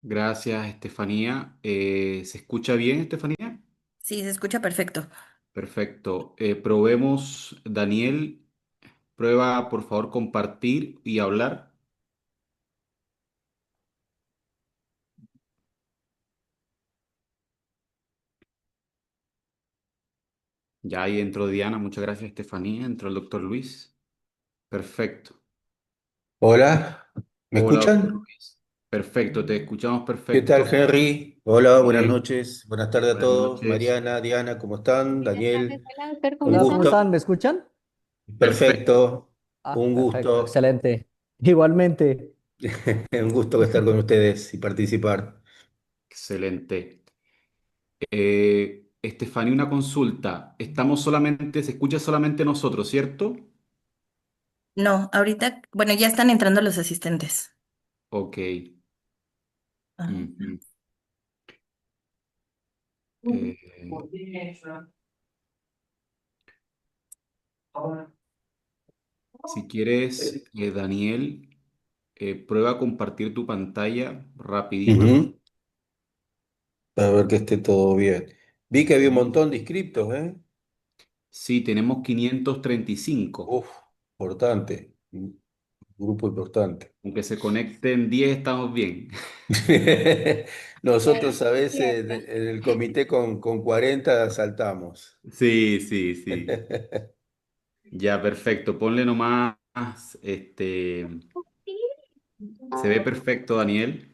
Gracias, Estefanía. ¿Se escucha bien, Estefanía? Sí, se escucha perfecto. Perfecto. Probemos, Daniel, prueba por favor compartir y hablar. Ya ahí entró Diana, muchas gracias, Estefanía. Entró el doctor Luis. Perfecto. Hola, ¿me Hola, doctor escuchan? Luis. Perfecto, te escuchamos ¿Qué tal, perfecto. Henry? Hola, buenas Bien, noches. Buenas tardes a buenas todos. noches. Mariana, Diana, ¿cómo están? Buenas tardes, Daniel, hola doctor, ¿cómo un Hola, ¿cómo está? están? gusto. ¿Me escuchan? Perfecto, Perfecto, Ah, un perfecto, gusto. excelente. Igualmente. Un gusto estar con ustedes y participar. excelente. Estefanía, una consulta. Estamos solamente, se escucha solamente nosotros, ¿cierto? No, ahorita, bueno, ya están entrando los asistentes. Ok. Ah, Ujú. Eh, si quieres, Daniel, prueba a compartir tu pantalla rapidito. Ujú. A ver que esté todo bien. Vi que había un Sí, montón de inscriptos, ¿eh? sí, tenemos 535. Uf, importante. Un grupo importante. Aunque se conecten 10, estamos bien. Nosotros a Es veces cierto. en el comité con 40 saltamos. Sí, sí, sí. Ya, perfecto. Ponle nomás, se ve perfecto, Daniel.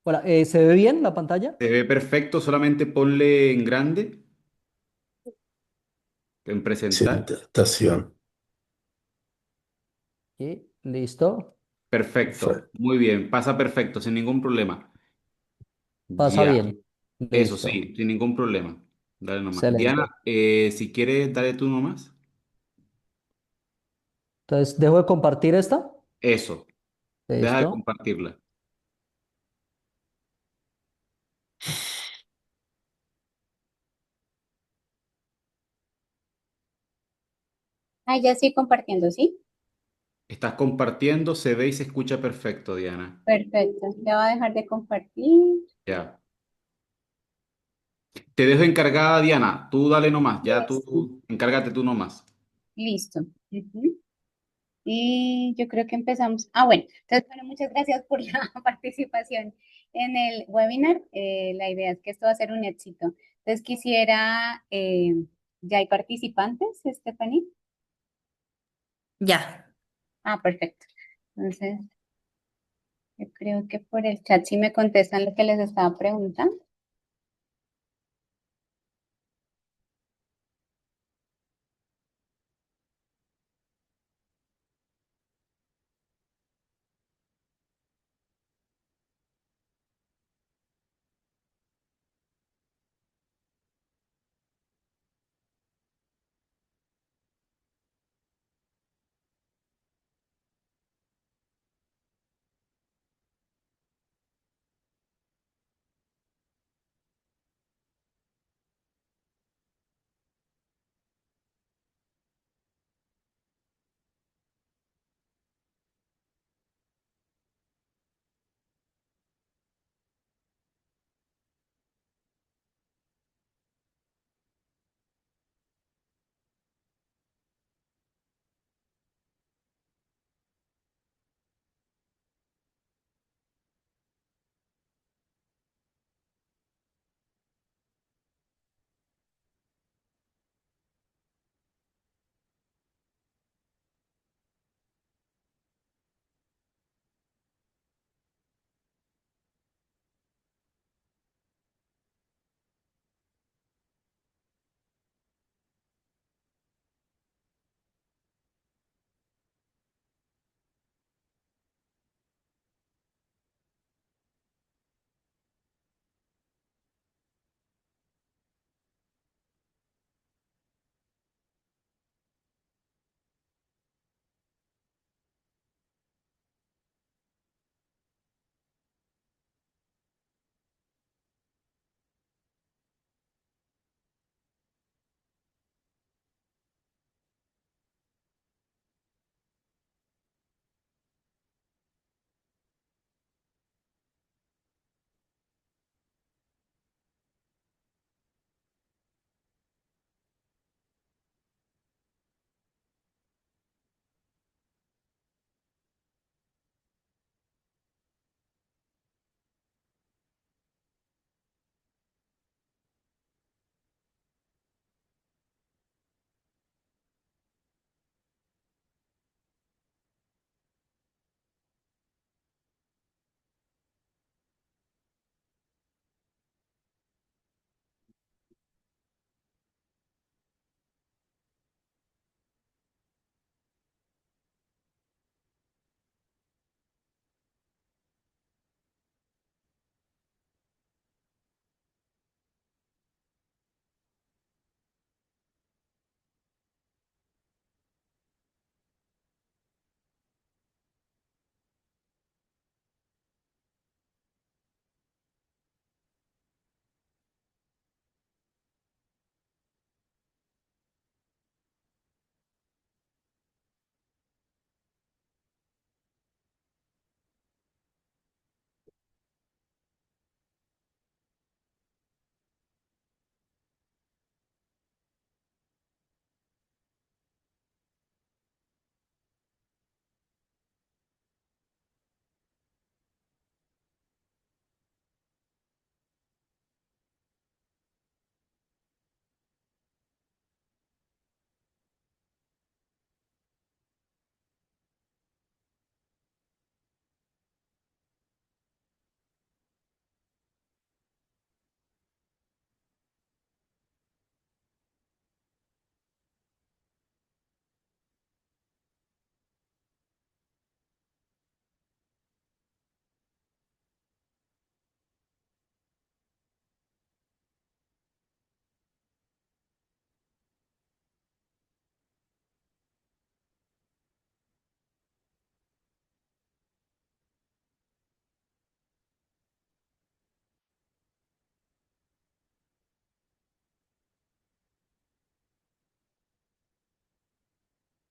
Hola, ¿se ve bien la pantalla? Se ve perfecto, solamente ponle en grande, en presentar. Presentación. Sí, listo. Perfecto, muy bien, pasa perfecto, sin ningún problema. Pasa Ya, bien. eso Listo. sí, sin ningún problema. Dale nomás. Diana, Excelente. si quieres, dale tú nomás. Entonces, ¿dejo de compartir esta? Eso, deja de Listo. compartirla. Ah, ya estoy compartiendo, ¿sí? Estás compartiendo, se ve y se escucha perfecto, Diana. Perfecto. Ya va a dejar de compartir. Ya. Te dejo encargada, Diana. Tú dale nomás, ya Listo. tú, encárgate tú nomás. Listo. Ujú. Y yo creo que empezamos. Ah, bueno. Entonces, bueno, muchas gracias por la participación en el webinar. La idea es que esto va a ser un éxito. Entonces, quisiera, ¿ya hay participantes, Stephanie? ya. Ah, perfecto. Entonces, yo creo que por el chat sí me contestan lo que les estaba preguntando.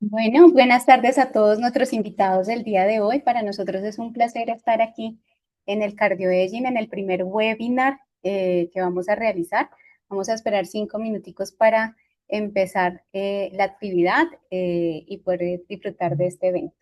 Bueno, buenas tardes a todos nuestros invitados del día de hoy. Para nosotros es un placer estar aquí en el CardioEging, en el primer webinar que vamos a realizar. Vamos a esperar 5 minuticos para empezar la actividad y poder disfrutar de este evento.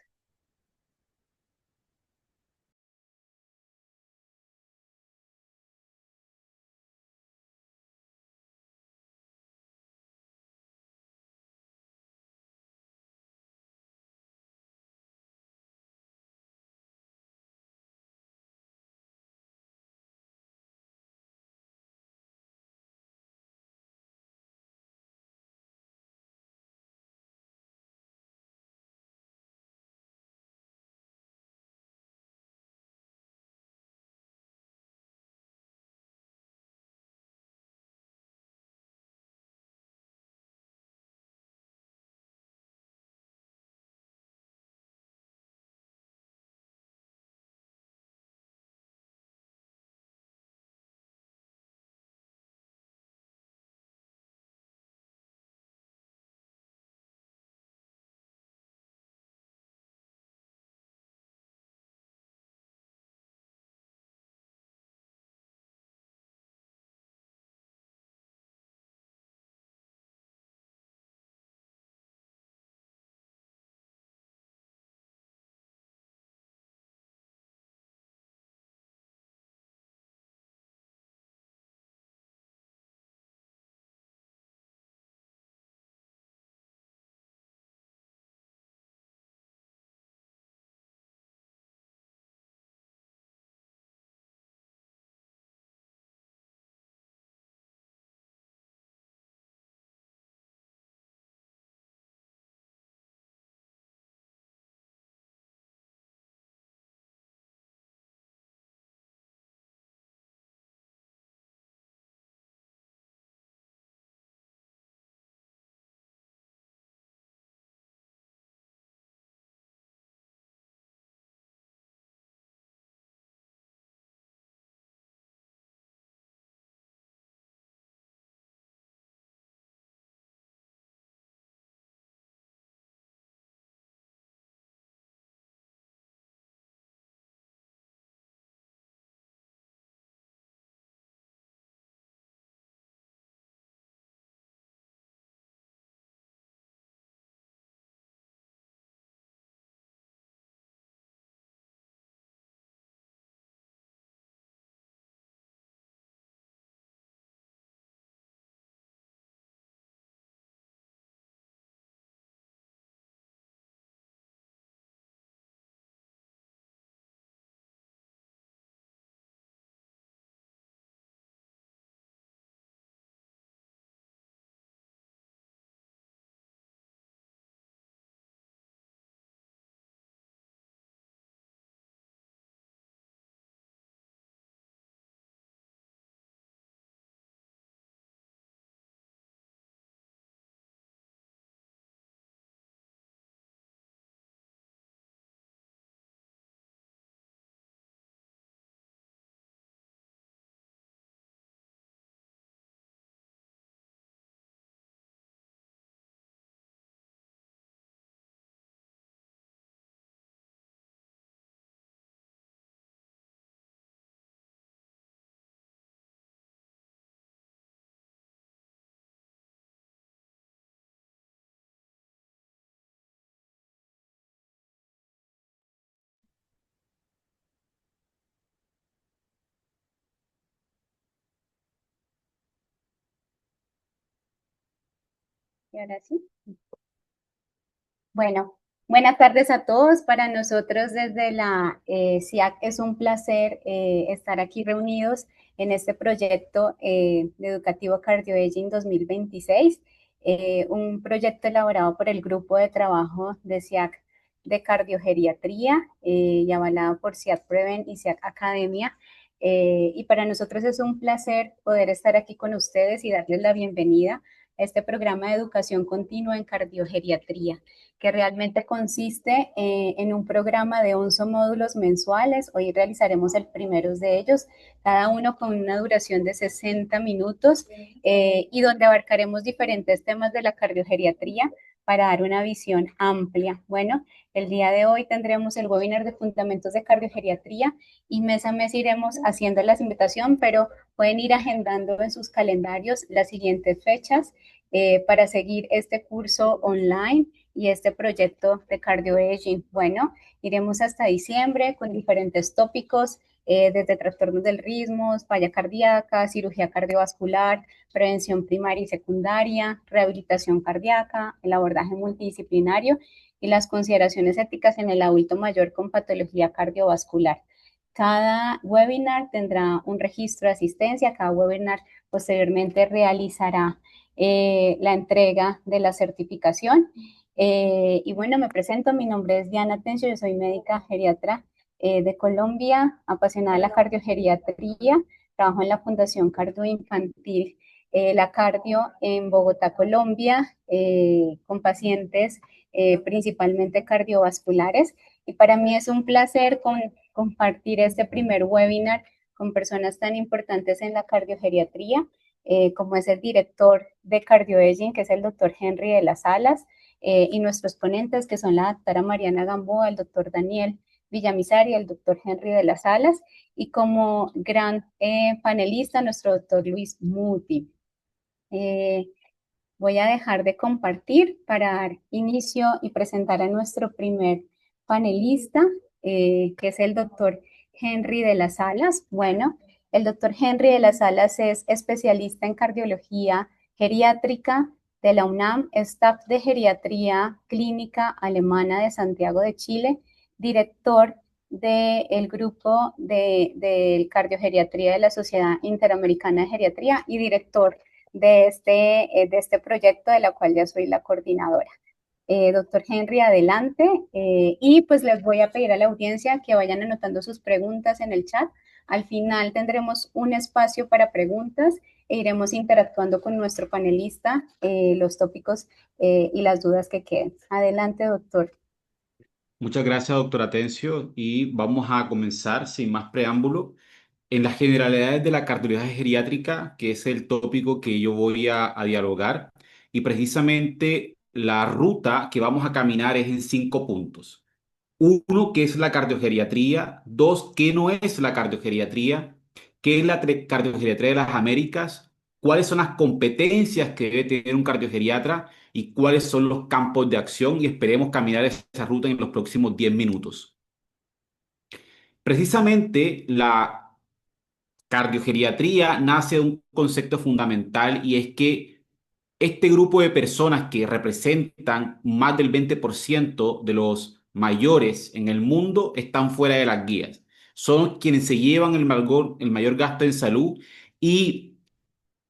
Y ahora sí. Bueno, buenas tardes a todos. Para nosotros desde la SIAC es un placer estar aquí reunidos en este proyecto de educativo CardioEging 2026, un proyecto elaborado por el grupo de trabajo de SIAC de cardiogeriatría y avalado por SIAC Preven y SIAC Academia. Y para nosotros es un placer poder estar aquí con ustedes y darles la bienvenida a este programa de educación continua en cardiogeriatría, que realmente consiste en un programa de 11 módulos mensuales. Hoy realizaremos el primero de ellos, cada uno con una duración de 60 minutos y donde abarcaremos diferentes temas de la cardiogeriatría, para dar una visión amplia. Bueno, el día de hoy tendremos el webinar de Fundamentos de Cardiogeriatría y mes a mes iremos haciendo las invitaciones, pero pueden ir agendando en sus calendarios las siguientes fechas para seguir este curso online y este proyecto de cardioaging. Bueno, iremos hasta diciembre con diferentes tópicos, desde trastornos del ritmo, falla cardíaca, cirugía cardiovascular, prevención primaria y secundaria, rehabilitación cardíaca, el abordaje multidisciplinario y las consideraciones éticas en el adulto mayor con patología cardiovascular. Cada webinar tendrá un registro de asistencia, cada webinar posteriormente realizará la entrega de la certificación. Y bueno, me presento, mi nombre es Diana Tencio, yo soy médica geriatra de Colombia, apasionada de la cardiogeriatría, trabajo en la Fundación Cardioinfantil La Cardio en Bogotá, Colombia, con pacientes principalmente cardiovasculares. Y para mí es un placer compartir este primer webinar con personas tan importantes en la cardiogeriatría, como es el director de Cardioaging, que es el doctor Henry de las Alas, y nuestros ponentes, que son la doctora Mariana Gamboa, el doctor Daniel Villamizar y el doctor Henry de las Alas, y como gran panelista, nuestro doctor Luis Muti. Voy a dejar de compartir para dar inicio y presentar a nuestro primer panelista, que es el doctor Henry de las Alas. Bueno, el doctor Henry de las Alas es especialista en cardiología geriátrica de la UNAM, staff de geriatría clínica alemana de Santiago de Chile, director del grupo de cardiogeriatría de la Sociedad Interamericana de Geriatría y director de este proyecto, de la cual ya soy la coordinadora. Doctor Henry, adelante. Y pues les voy a pedir a la audiencia que vayan anotando sus preguntas en el chat. Al final tendremos un espacio para preguntas e iremos interactuando con nuestro panelista los tópicos y las dudas que queden. Adelante, doctor. Muchas gracias, doctora Atencio, y vamos a comenzar sin más preámbulo en las generalidades de la cardiología geriátrica, que es el tópico que yo voy a dialogar, y precisamente la ruta que vamos a caminar es en 5 puntos. Uno, ¿qué es la cardiogeriatría? Dos, ¿qué no es la cardiogeriatría? ¿Qué es la cardiogeriatría de las Américas? ¿Cuáles son las competencias que debe tener un cardiogeriatra? ¿Y cuáles son los campos de acción? Y esperemos caminar esa ruta en los próximos 10 minutos. Precisamente la cardiogeriatría nace de un concepto fundamental y es que este grupo de personas que representan más del 20% de los mayores en el mundo están fuera de las guías. Son quienes se llevan el mayor gasto en salud y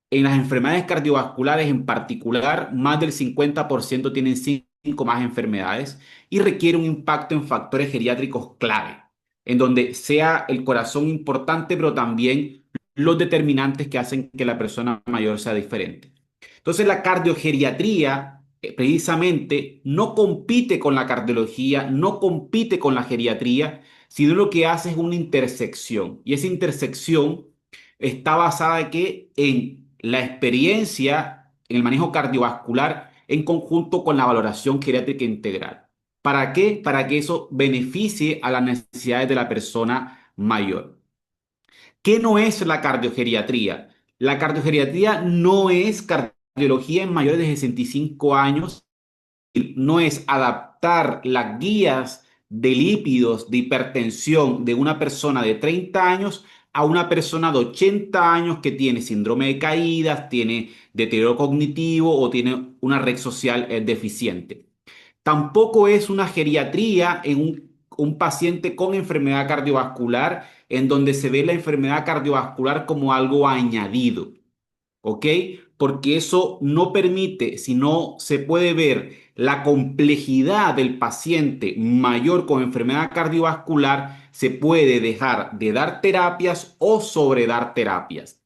en las enfermedades cardiovasculares en particular, más del 50% tienen 5 más enfermedades y requiere un impacto en factores geriátricos clave, en donde sea el corazón importante, pero también los determinantes que hacen que la persona mayor sea diferente. Entonces, la cardiogeriatría precisamente no compite con la cardiología, no compite con la geriatría, sino lo que hace es una intersección. Y esa intersección está basada en que en la experiencia en el manejo cardiovascular en conjunto con la valoración geriátrica integral. ¿Para qué? Para que eso beneficie a las necesidades de la persona mayor. ¿Qué no es la cardiogeriatría? La cardiogeriatría no es cardiología en mayores de 65 años, no es adaptar las guías de lípidos, de hipertensión de una persona de 30 años a una persona de 80 años que tiene síndrome de caídas, tiene deterioro cognitivo o tiene una red social deficiente. Tampoco es una geriatría en un paciente con enfermedad cardiovascular en donde se ve la enfermedad cardiovascular como algo añadido. ¿Ok? Porque eso no permite, si no se puede ver la complejidad del paciente mayor con enfermedad cardiovascular, se puede dejar de dar terapias o sobredar terapias.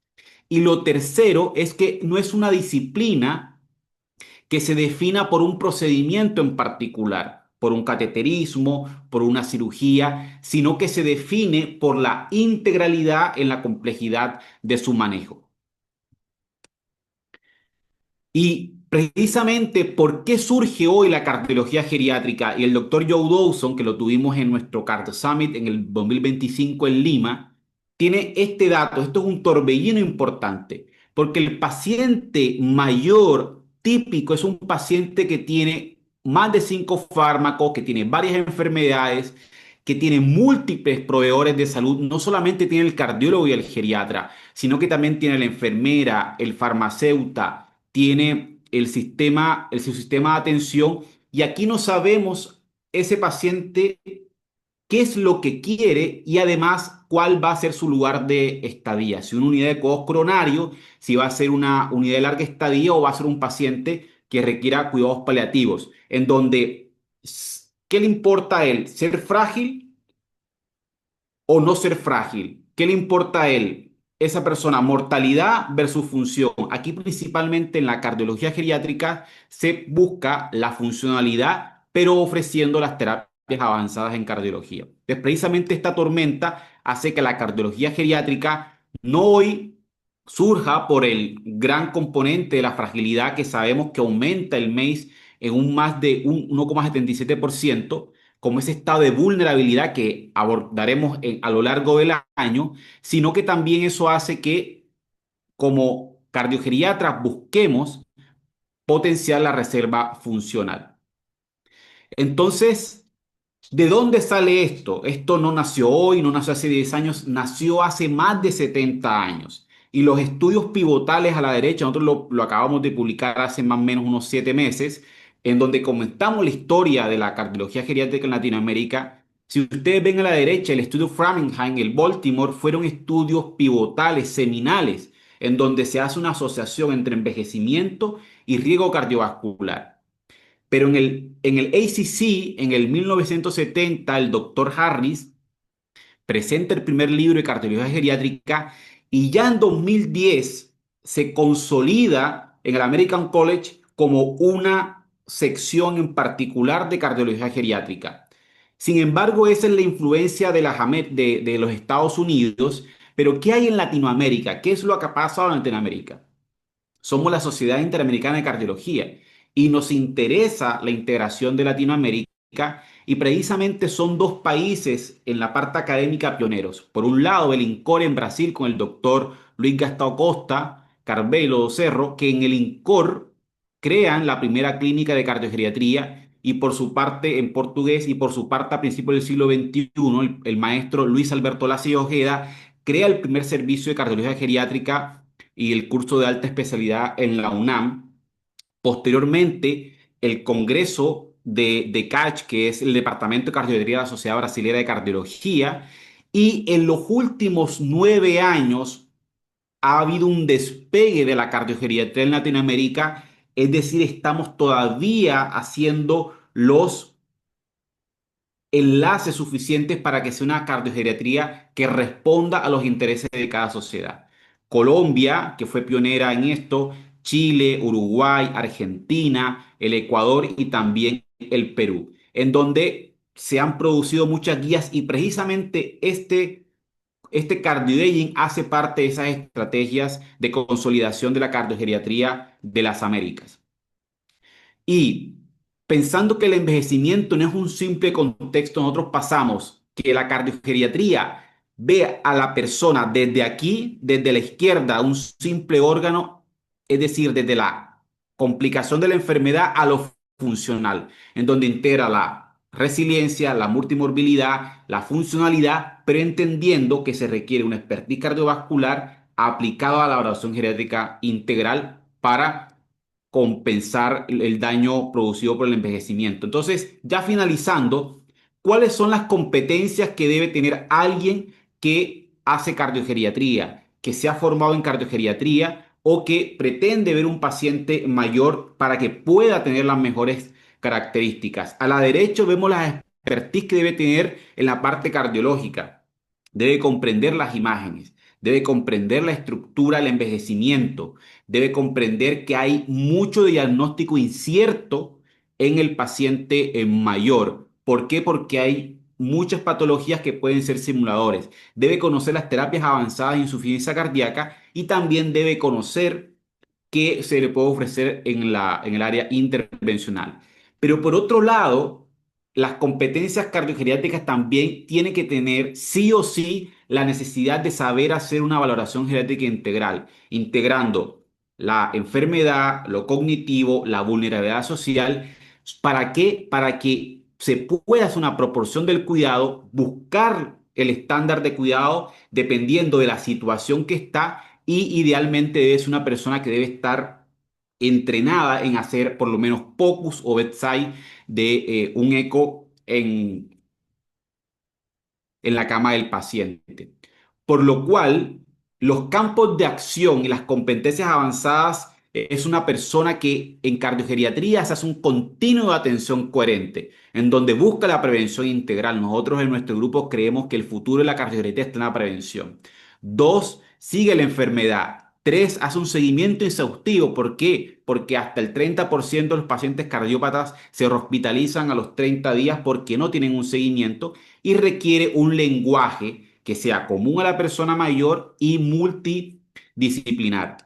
Y lo tercero es que no es una disciplina que se defina por un procedimiento en particular, por un cateterismo, por una cirugía, sino que se define por la integralidad en la complejidad de su manejo. Y precisamente, ¿por qué surge hoy la cardiología geriátrica? Y el doctor Joe Dawson, que lo tuvimos en nuestro Cardio Summit en el 2025 en Lima, tiene este dato. Esto es un torbellino importante, porque el paciente mayor típico es un paciente que tiene más de 5 fármacos, que tiene varias enfermedades, que tiene múltiples proveedores de salud. No solamente tiene el cardiólogo y el geriatra, sino que también tiene la enfermera, el farmacéutico, tiene su sistema de atención, y aquí no sabemos ese paciente qué es lo que quiere y además cuál va a ser su lugar de estadía. Si una unidad de cuidados coronarios, si va a ser una unidad de larga estadía o va a ser un paciente que requiera cuidados paliativos, en donde, ¿qué le importa a él? ¿Ser frágil o no ser frágil? ¿Qué le importa a él? Esa persona, mortalidad versus función. Aquí principalmente en la cardiología geriátrica se busca la funcionalidad, pero ofreciendo las terapias avanzadas en cardiología. Entonces, precisamente esta tormenta hace que la cardiología geriátrica no hoy surja por el gran componente de la fragilidad que sabemos que aumenta el MACE en un más de un 1,77%, como ese estado de vulnerabilidad que abordaremos a lo largo del año, sino que también eso hace que como cardiogeriatras busquemos potenciar la reserva funcional. Entonces, ¿de dónde sale esto? Esto no nació hoy, no nació hace 10 años, nació hace más de 70 años. Y los estudios pivotales a la derecha, nosotros lo acabamos de publicar hace más o menos unos 7 meses, en donde comentamos la historia de la cardiología geriátrica en Latinoamérica. Si ustedes ven a la derecha, el estudio Framingham, el Baltimore, fueron estudios pivotales, seminales, en donde se hace una asociación entre envejecimiento y riesgo cardiovascular. Pero en el ACC, en el 1970, el doctor Harris presenta el primer libro de cardiología geriátrica y ya en 2010 se consolida en el American College como una sección en particular de cardiología geriátrica. Sin embargo, esa es la influencia de los Estados Unidos, pero ¿qué hay en Latinoamérica? ¿Qué es lo que ha pasado en Latinoamérica? Somos la Sociedad Interamericana de Cardiología y nos interesa la integración de Latinoamérica, y precisamente son dos países en la parte académica pioneros. Por un lado, el INCOR en Brasil con el doctor Luis Gastão Costa, Carvalho do Cerro, que en el INCOR crean la primera clínica de cardiogeriatría, y por su parte en portugués y por su parte a principios del siglo XXI, el maestro Luis Alberto Lacy Ojeda crea el primer servicio de cardiología geriátrica y el curso de alta especialidad en la UNAM. Posteriormente, el Congreso de CACH, que es el Departamento de Cardiología de la Sociedad Brasileña de Cardiología, y en los últimos 9 años ha habido un despegue de la cardiogeriatría en Latinoamérica, es decir, estamos todavía haciendo los enlaces suficientes para que sea una cardiogeriatría que responda a los intereses de cada sociedad. Colombia, que fue pionera en esto, Chile, Uruguay, Argentina, el Ecuador y también el Perú, en donde se han producido muchas guías, y precisamente este cardioaging hace parte de esas estrategias de consolidación de la cardiogeriatría de las Américas. Y pensando que el envejecimiento no es un simple contexto, nosotros pasamos que la cardiogeriatría ve a la persona desde aquí, desde la izquierda, un simple órgano, es decir, desde la complicación de la enfermedad a lo funcional, en donde integra la resiliencia, la multimorbilidad, la funcionalidad, pero entendiendo que se requiere una expertise cardiovascular aplicada a la evaluación geriátrica integral para compensar el daño producido por el envejecimiento. Entonces, ya finalizando, ¿cuáles son las competencias que debe tener alguien que hace cardiogeriatría, que se ha formado en cardiogeriatría o que pretende ver un paciente mayor para que pueda tener las mejores características? A la derecha vemos las expertise que debe tener en la parte cardiológica. Debe comprender las imágenes, debe comprender la estructura del envejecimiento, debe comprender que hay mucho diagnóstico incierto en el paciente mayor. ¿Por qué? Porque hay muchas patologías que pueden ser simuladores. Debe conocer las terapias avanzadas de insuficiencia cardíaca y también debe conocer que se le puede ofrecer en el área intervencional. Pero por otro lado, las competencias cardiogeriátricas también tienen que tener sí o sí la necesidad de saber hacer una valoración geriátrica integral, integrando la enfermedad, lo cognitivo, la vulnerabilidad social. ¿Para qué? Para que se pueda hacer una proporción del cuidado, buscar el estándar de cuidado dependiendo de la situación que está y idealmente es una persona que debe estar entrenada en hacer por lo menos POCUS o bedside de un eco en la cama del paciente. Por lo cual, los campos de acción y las competencias avanzadas es una persona que en cardiogeriatría se hace un continuo de atención coherente, en donde busca la prevención integral. Nosotros en nuestro grupo creemos que el futuro de la cardiogeriatría está en la prevención. Dos, sigue la enfermedad. Tres, hace un seguimiento exhaustivo. ¿Por qué? Porque hasta el 30% de los pacientes cardiópatas se hospitalizan a los 30 días porque no tienen un seguimiento y requiere un lenguaje que sea común a la persona mayor y multidisciplinar.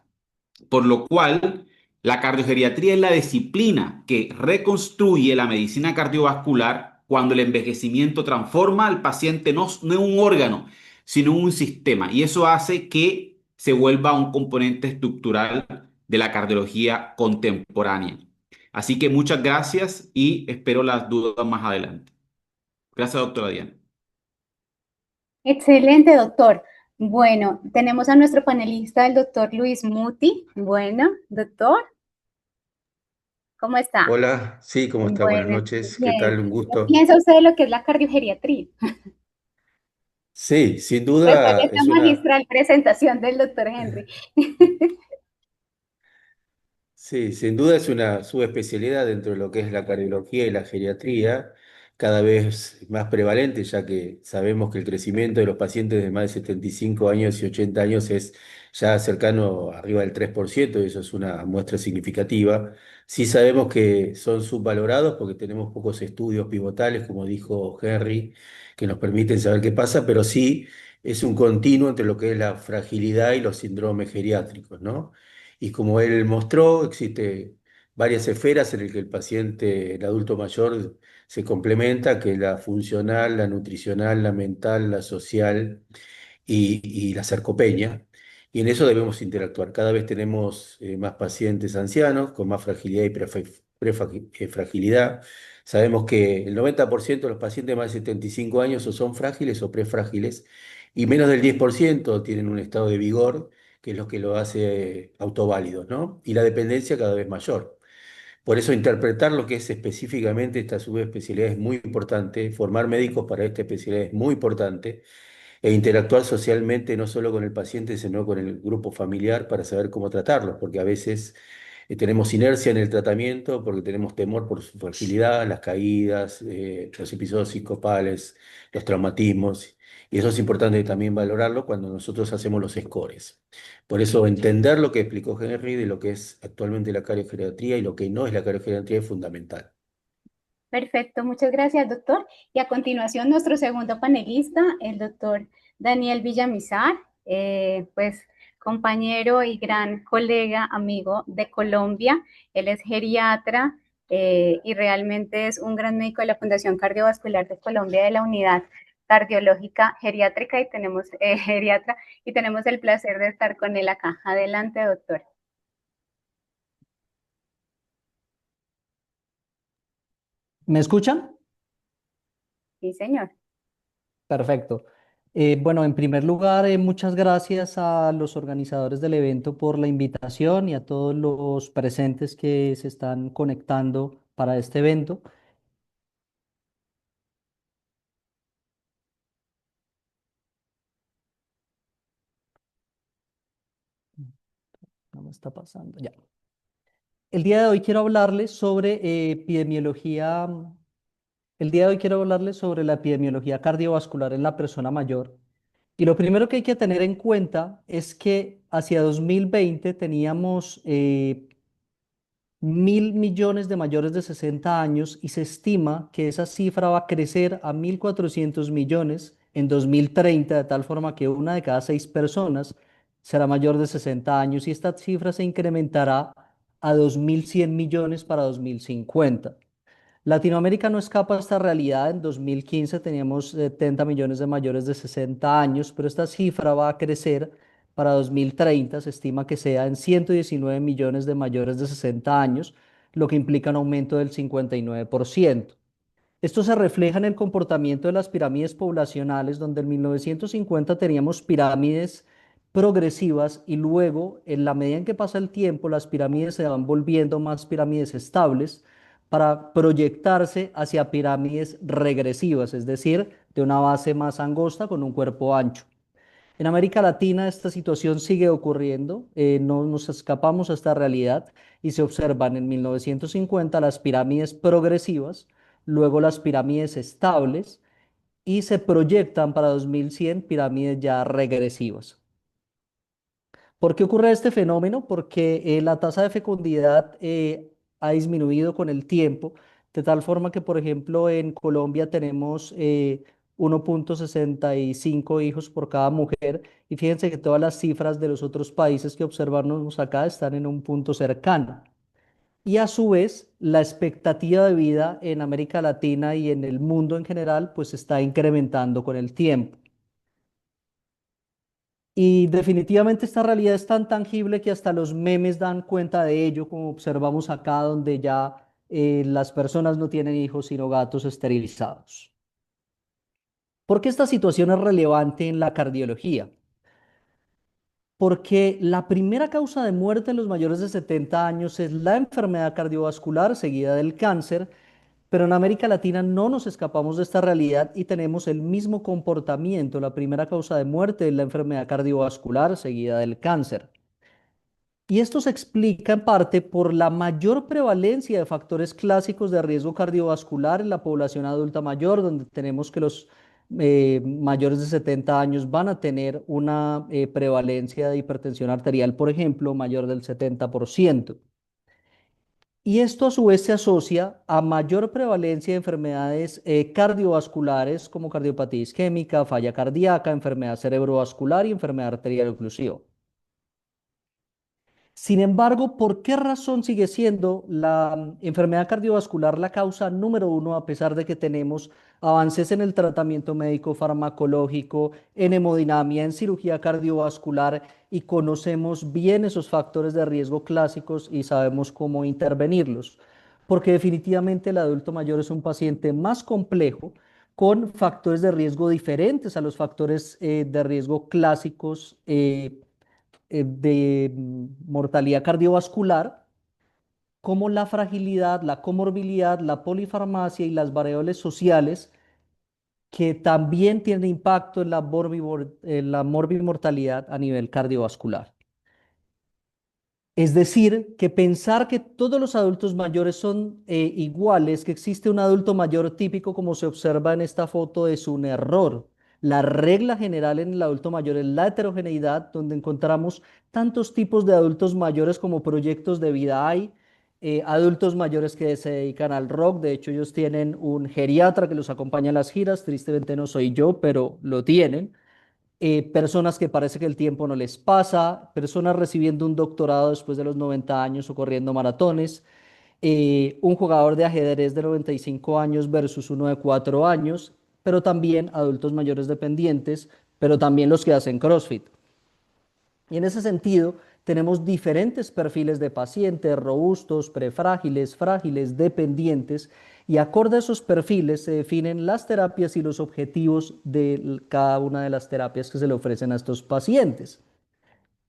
Por lo cual, la cardiogeriatría es la disciplina que reconstruye la medicina cardiovascular cuando el envejecimiento transforma al paciente no en un órgano, sino en un sistema. Y eso hace que se vuelva un componente estructural de la cardiología contemporánea. Así que muchas gracias y espero las dudas más adelante. Gracias, doctora Diana. Excelente, doctor. Bueno, tenemos a nuestro panelista, el doctor Luis Muti. Bueno, doctor, ¿cómo está? Hola, sí, ¿cómo está? Buenas Bueno, noches, ¿qué bien. tal? Un ¿Qué gusto. piensa usted de lo que es la cardiogeriatría? Sí, sin Después de duda esta es una, magistral presentación del doctor Henry. sí, sin duda es una subespecialidad dentro de lo que es la cardiología y la geriatría, cada vez más prevalente, ya que sabemos que el crecimiento de los pacientes de más de 75 años y 80 años es ya cercano arriba del 3%, y eso es una muestra significativa. Sí sabemos que son subvalorados porque tenemos pocos estudios pivotales, como dijo Henry, que nos permiten saber qué pasa, pero sí es un continuo entre lo que es la fragilidad y los síndromes geriátricos, ¿no? Y como él mostró, existe varias esferas en las que el paciente, el adulto mayor, se complementa, que es la funcional, la nutricional, la mental, la social y la sarcopenia. Y en eso debemos interactuar. Cada vez tenemos más pacientes ancianos con más fragilidad y fragilidad. Sabemos que el 90% de los pacientes de más de 75 años o son frágiles o prefrágiles y menos del 10% tienen un estado de vigor, que es lo que lo hace autoválidos, ¿no? Y la dependencia cada vez mayor. Por eso interpretar lo que es específicamente esta subespecialidad es muy importante, formar médicos para esta especialidad es muy importante e interactuar socialmente no solo con el paciente, sino con el grupo familiar para saber cómo tratarlos, porque a veces tenemos inercia en el tratamiento porque tenemos temor por su fragilidad, las caídas, los episodios psicopales, los traumatismos, y eso es importante también valorarlo cuando nosotros hacemos los scores. Por eso entender lo que explicó Henry de lo que es actualmente la cariogeriatría y lo que no es la cariogeriatría es fundamental. Perfecto, muchas gracias, doctor. Y a continuación, nuestro segundo panelista, el doctor Daniel Villamizar, pues compañero y gran colega, amigo de Colombia. Él es geriatra y realmente es un gran médico de la Fundación Cardiovascular de Colombia de la Unidad Cardiológica Geriátrica y tenemos geriatra y tenemos el placer de estar con él acá. Adelante, doctor. ¿Me escuchan? Sí, señor. Perfecto. Bueno, en primer lugar, muchas gracias a los organizadores del evento por la invitación y a todos los presentes que se están conectando para este evento. No me está pasando. Ya. El día de hoy quiero hablarles sobre epidemiología. El día de hoy quiero hablarles sobre la epidemiología cardiovascular en la persona mayor. Y lo primero que hay que tener en cuenta es que hacia 2020 teníamos 1.000 millones de mayores de 60 años y se estima que esa cifra va a crecer a 1.400 millones en 2030, de tal forma que una de cada 6 personas será mayor de 60 años y esta cifra se incrementará a 2.100 millones para 2050. Latinoamérica no escapa a esta realidad. En 2015 teníamos 70 millones de mayores de 60 años, pero esta cifra va a crecer para 2030. Se estima que sea en 119 millones de mayores de 60 años, lo que implica un aumento del 59%. Esto se refleja en el comportamiento de las pirámides poblacionales, donde en 1950 teníamos pirámides progresivas y luego, en la medida en que pasa el tiempo, las pirámides se van volviendo más pirámides estables para proyectarse hacia pirámides regresivas, es decir, de una base más angosta con un cuerpo ancho. En América Latina esta situación sigue ocurriendo, no nos escapamos a esta realidad y se observan en 1950 las pirámides progresivas, luego las pirámides estables y se proyectan para 2100 pirámides ya regresivas. ¿Por qué ocurre este fenómeno? Porque la tasa de fecundidad ha disminuido con el tiempo, de tal forma que, por ejemplo, en Colombia tenemos 1,65 hijos por cada mujer, y fíjense que todas las cifras de los otros países que observamos acá están en un punto cercano. Y a su vez, la expectativa de vida en América Latina y en el mundo en general, pues está incrementando con el tiempo. Y definitivamente esta realidad es tan tangible que hasta los memes dan cuenta de ello, como observamos acá, donde ya las personas no tienen hijos, sino gatos esterilizados. ¿Por qué esta situación es relevante en la cardiología? Porque la primera causa de muerte en los mayores de 70 años es la enfermedad cardiovascular seguida del cáncer, pero en América Latina no nos escapamos de esta realidad y tenemos el mismo comportamiento. La primera causa de muerte es la enfermedad cardiovascular seguida del cáncer. Y esto se explica en parte por la mayor prevalencia de factores clásicos de riesgo cardiovascular en la población adulta mayor, donde tenemos que los mayores de 70 años van a tener una prevalencia de hipertensión arterial, por ejemplo, mayor del 70%. Y esto a su vez se asocia a mayor prevalencia de enfermedades cardiovasculares como cardiopatía isquémica, falla cardíaca, enfermedad cerebrovascular y enfermedad arterial oclusiva. Sin embargo, ¿por qué razón sigue siendo la enfermedad cardiovascular la causa número uno, a pesar de que tenemos avances en el tratamiento médico farmacológico, en hemodinamia, en cirugía cardiovascular y conocemos bien esos factores de riesgo clásicos y sabemos cómo intervenirlos? Porque definitivamente el adulto mayor es un paciente más complejo con factores de riesgo diferentes a los factores de riesgo clásicos de mortalidad cardiovascular, como la fragilidad, la comorbilidad, la polifarmacia y las variables sociales que también tienen impacto en la morbimortalidad a nivel cardiovascular. Es decir, que pensar que todos los adultos mayores son iguales, que existe un adulto mayor típico como se observa en esta foto, es un error. La regla general en el adulto mayor es la heterogeneidad, donde encontramos tantos tipos de adultos mayores como proyectos de vida hay. Adultos mayores que se dedican al rock, de hecho ellos tienen un geriatra que los acompaña en las giras, tristemente no soy yo, pero lo tienen. Personas que parece que el tiempo no les pasa, personas recibiendo un doctorado después de los 90 años o corriendo maratones, un jugador de ajedrez de 95 años versus uno de 4 años, pero también adultos mayores dependientes, pero también los que hacen CrossFit. Y en ese sentido, tenemos diferentes perfiles de pacientes, robustos, prefrágiles, frágiles, dependientes, y acorde a esos perfiles se definen las terapias y los objetivos de cada una de las terapias que se le ofrecen a estos pacientes.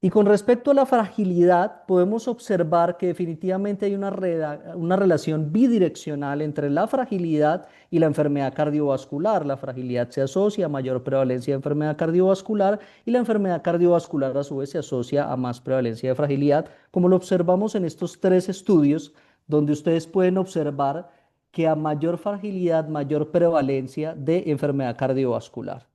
Y con respecto a la fragilidad, podemos observar que definitivamente hay una relación bidireccional entre la fragilidad y la enfermedad cardiovascular. La fragilidad se asocia a mayor prevalencia de enfermedad cardiovascular y la enfermedad cardiovascular a su vez se asocia a más prevalencia de fragilidad, como lo observamos en estos 3 estudios, donde ustedes pueden observar que a mayor fragilidad, mayor prevalencia de enfermedad cardiovascular.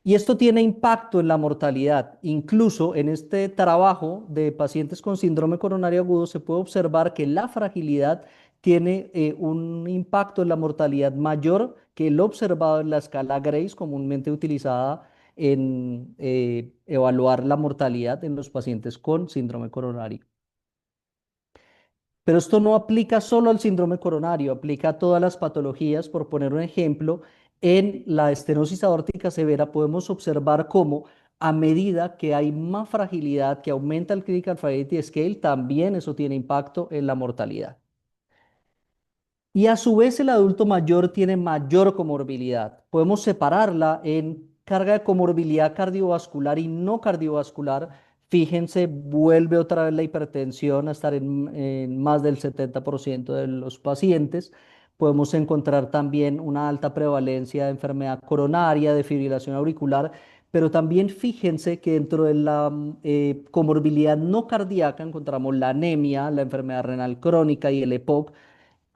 Y esto tiene impacto en la mortalidad. Incluso en este trabajo de pacientes con síndrome coronario agudo se puede observar que la fragilidad tiene un impacto en la mortalidad mayor que el observado en la escala Grace, comúnmente utilizada en evaluar la mortalidad en los pacientes con síndrome coronario. Pero esto no aplica solo al síndrome coronario, aplica a todas las patologías. Por poner un ejemplo, en la estenosis aórtica severa podemos observar cómo a medida que hay más fragilidad, que aumenta el Critical Fragility Scale, también eso tiene impacto en la mortalidad. Y a su vez el adulto mayor tiene mayor comorbilidad. Podemos separarla en carga de comorbilidad cardiovascular y no cardiovascular. Fíjense, vuelve otra vez la hipertensión a estar en más del 70% de los pacientes. Podemos encontrar también una alta prevalencia de enfermedad coronaria, de fibrilación auricular, pero también fíjense que dentro de la comorbilidad no cardíaca encontramos la anemia, la enfermedad renal crónica y el EPOC,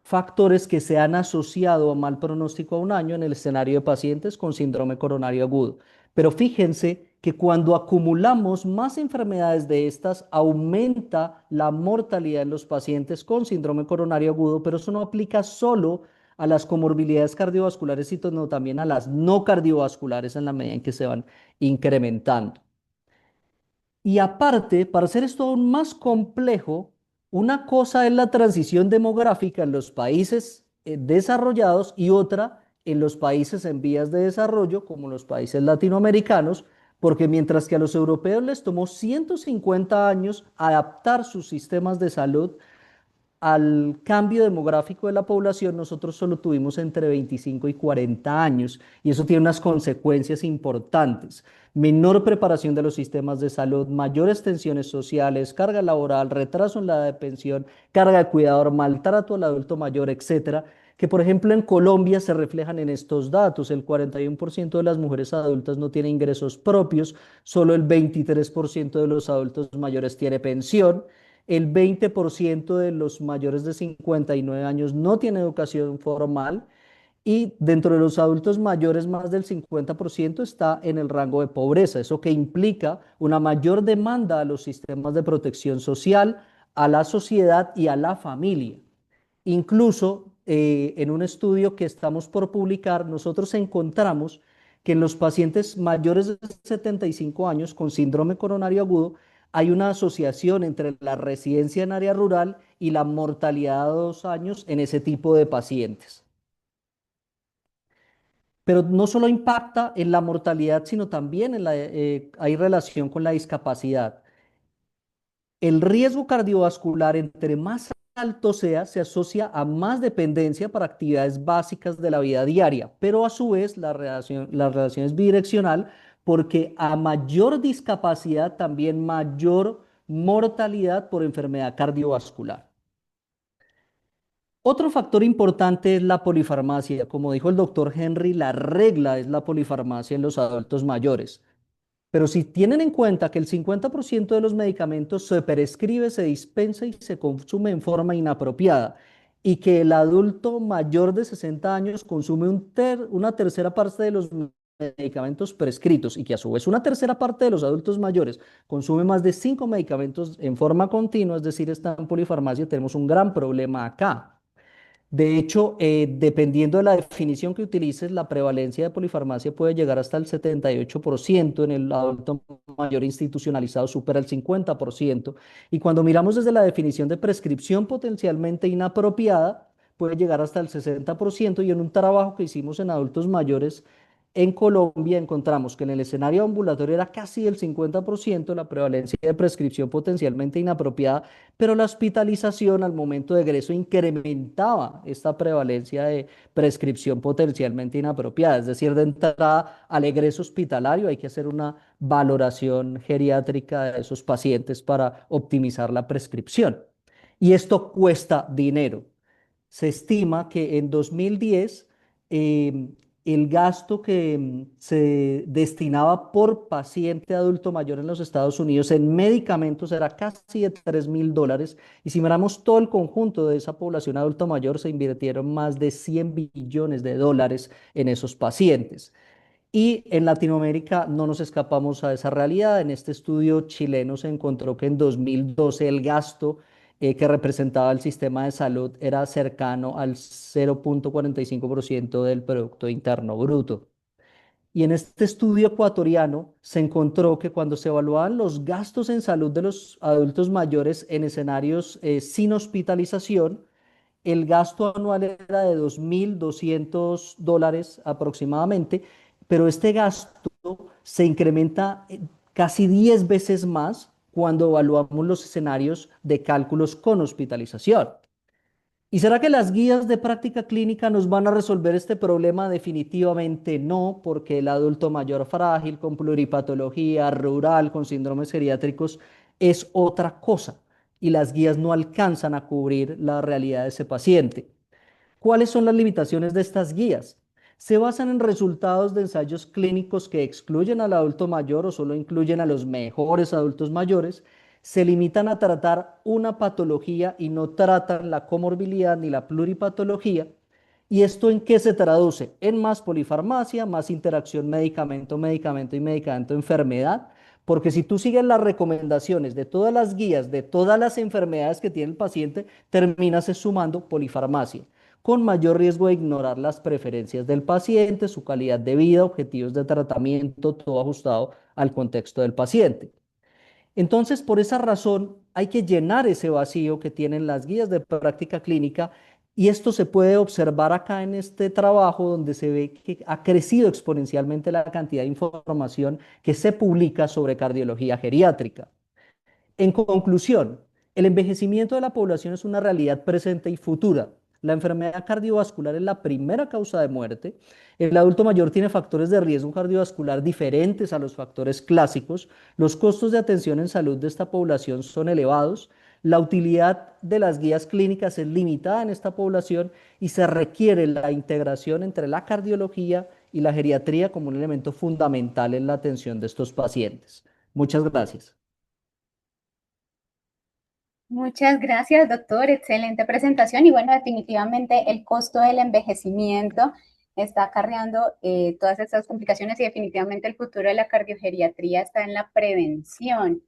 factores que se han asociado a mal pronóstico a un año en el escenario de pacientes con síndrome coronario agudo. Pero fíjense que cuando acumulamos más enfermedades de estas, aumenta la mortalidad en los pacientes con síndrome coronario agudo, pero eso no aplica solo a las comorbilidades cardiovasculares, sino también a las no cardiovasculares en la medida en que se van incrementando. Y aparte, para hacer esto aún más complejo, una cosa es la transición demográfica en los países desarrollados y otra en los países en vías de desarrollo, como los países latinoamericanos, porque mientras que a los europeos les tomó 150 años adaptar sus sistemas de salud al cambio demográfico de la población, nosotros solo tuvimos entre 25 y 40 años y eso tiene unas consecuencias importantes. Menor preparación de los sistemas de salud, mayores tensiones sociales, carga laboral, retraso en la edad de pensión, carga de cuidador, maltrato al adulto mayor, etcétera, que por ejemplo en Colombia se reflejan en estos datos. El 41% de las mujeres adultas no tiene ingresos propios, solo el 23% de los adultos mayores tiene pensión. El 20% de los mayores de 59 años no tiene educación formal y dentro de los adultos mayores más del 50% está en el rango de pobreza. Eso que implica una mayor demanda a los sistemas de protección social, a la sociedad y a la familia. Incluso en un estudio que estamos por publicar, nosotros encontramos que en los pacientes mayores de 75 años con síndrome coronario agudo hay una asociación entre la residencia en área rural y la mortalidad a 2 años en ese tipo de pacientes. Pero no solo impacta en la mortalidad, sino también hay relación con la discapacidad. El riesgo cardiovascular, entre más alto sea, se asocia a más dependencia para actividades básicas de la vida diaria, pero a su vez la relación es bidireccional porque a mayor discapacidad también mayor mortalidad por enfermedad cardiovascular. Otro factor importante es la polifarmacia. Como dijo el doctor Henry, la regla es la polifarmacia en los adultos mayores. Pero si tienen en cuenta que el 50% de los medicamentos se prescribe, se dispensa y se consume en forma inapropiada, y que el adulto mayor de 60 años consume una tercera parte de los medicamentos prescritos, y que a su vez una tercera parte de los adultos mayores consume más de 5 medicamentos en forma continua, es decir, está en polifarmacia, tenemos un gran problema acá. De hecho, dependiendo de la definición que utilices, la prevalencia de polifarmacia puede llegar hasta el 78%, en el adulto mayor institucionalizado supera el 50%, y cuando miramos desde la definición de prescripción potencialmente inapropiada, puede llegar hasta el 60%, y en un trabajo que hicimos en adultos mayores en Colombia encontramos que en el escenario ambulatorio era casi el 50% la prevalencia de prescripción potencialmente inapropiada, pero la hospitalización al momento de egreso incrementaba esta prevalencia de prescripción potencialmente inapropiada. Es decir, de entrada al egreso hospitalario hay que hacer una valoración geriátrica de esos pacientes para optimizar la prescripción. Y esto cuesta dinero. Se estima que en 2010 el gasto que se destinaba por paciente adulto mayor en los Estados Unidos en medicamentos era casi de $3.000. Y si miramos todo el conjunto de esa población adulto mayor, se invirtieron más de $100 billones en esos pacientes. Y en Latinoamérica no nos escapamos a esa realidad. En este estudio chileno se encontró que en 2012 el gasto que representaba el sistema de salud era cercano al 0,45% del Producto Interno Bruto. Y en este estudio ecuatoriano se encontró que cuando se evaluaban los gastos en salud de los adultos mayores en escenarios sin hospitalización, el gasto anual era de $2.200 aproximadamente, pero este gasto se incrementa casi 10 veces más cuando evaluamos los escenarios de cálculos con hospitalización. ¿Y será que las guías de práctica clínica nos van a resolver este problema? Definitivamente no, porque el adulto mayor frágil con pluripatología, rural, con síndromes geriátricos, es otra cosa y las guías no alcanzan a cubrir la realidad de ese paciente. ¿Cuáles son las limitaciones de estas guías? Se basan en resultados de ensayos clínicos que excluyen al adulto mayor o solo incluyen a los mejores adultos mayores, se limitan a tratar una patología y no tratan la comorbilidad ni la pluripatología. ¿Y esto en qué se traduce? En más polifarmacia, más interacción medicamento, medicamento y medicamento, enfermedad. Porque si tú sigues las recomendaciones de todas las guías de todas las enfermedades que tiene el paciente, terminas sumando polifarmacia con mayor riesgo de ignorar las preferencias del paciente, su calidad de vida, objetivos de tratamiento, todo ajustado al contexto del paciente. Entonces, por esa razón, hay que llenar ese vacío que tienen las guías de práctica clínica y esto se puede observar acá en este trabajo donde se ve que ha crecido exponencialmente la cantidad de información que se publica sobre cardiología geriátrica. En conclusión, el envejecimiento de la población es una realidad presente y futura. La enfermedad cardiovascular es la primera causa de muerte. El adulto mayor tiene factores de riesgo cardiovascular diferentes a los factores clásicos. Los costos de atención en salud de esta población son elevados. La utilidad de las guías clínicas es limitada en esta población y se requiere la integración entre la cardiología y la geriatría como un elemento fundamental en la atención de estos pacientes. Muchas gracias. Muchas gracias, doctor. Excelente presentación. Y bueno, definitivamente el costo del envejecimiento está acarreando todas estas complicaciones y definitivamente el futuro de la cardiogeriatría está en la prevención.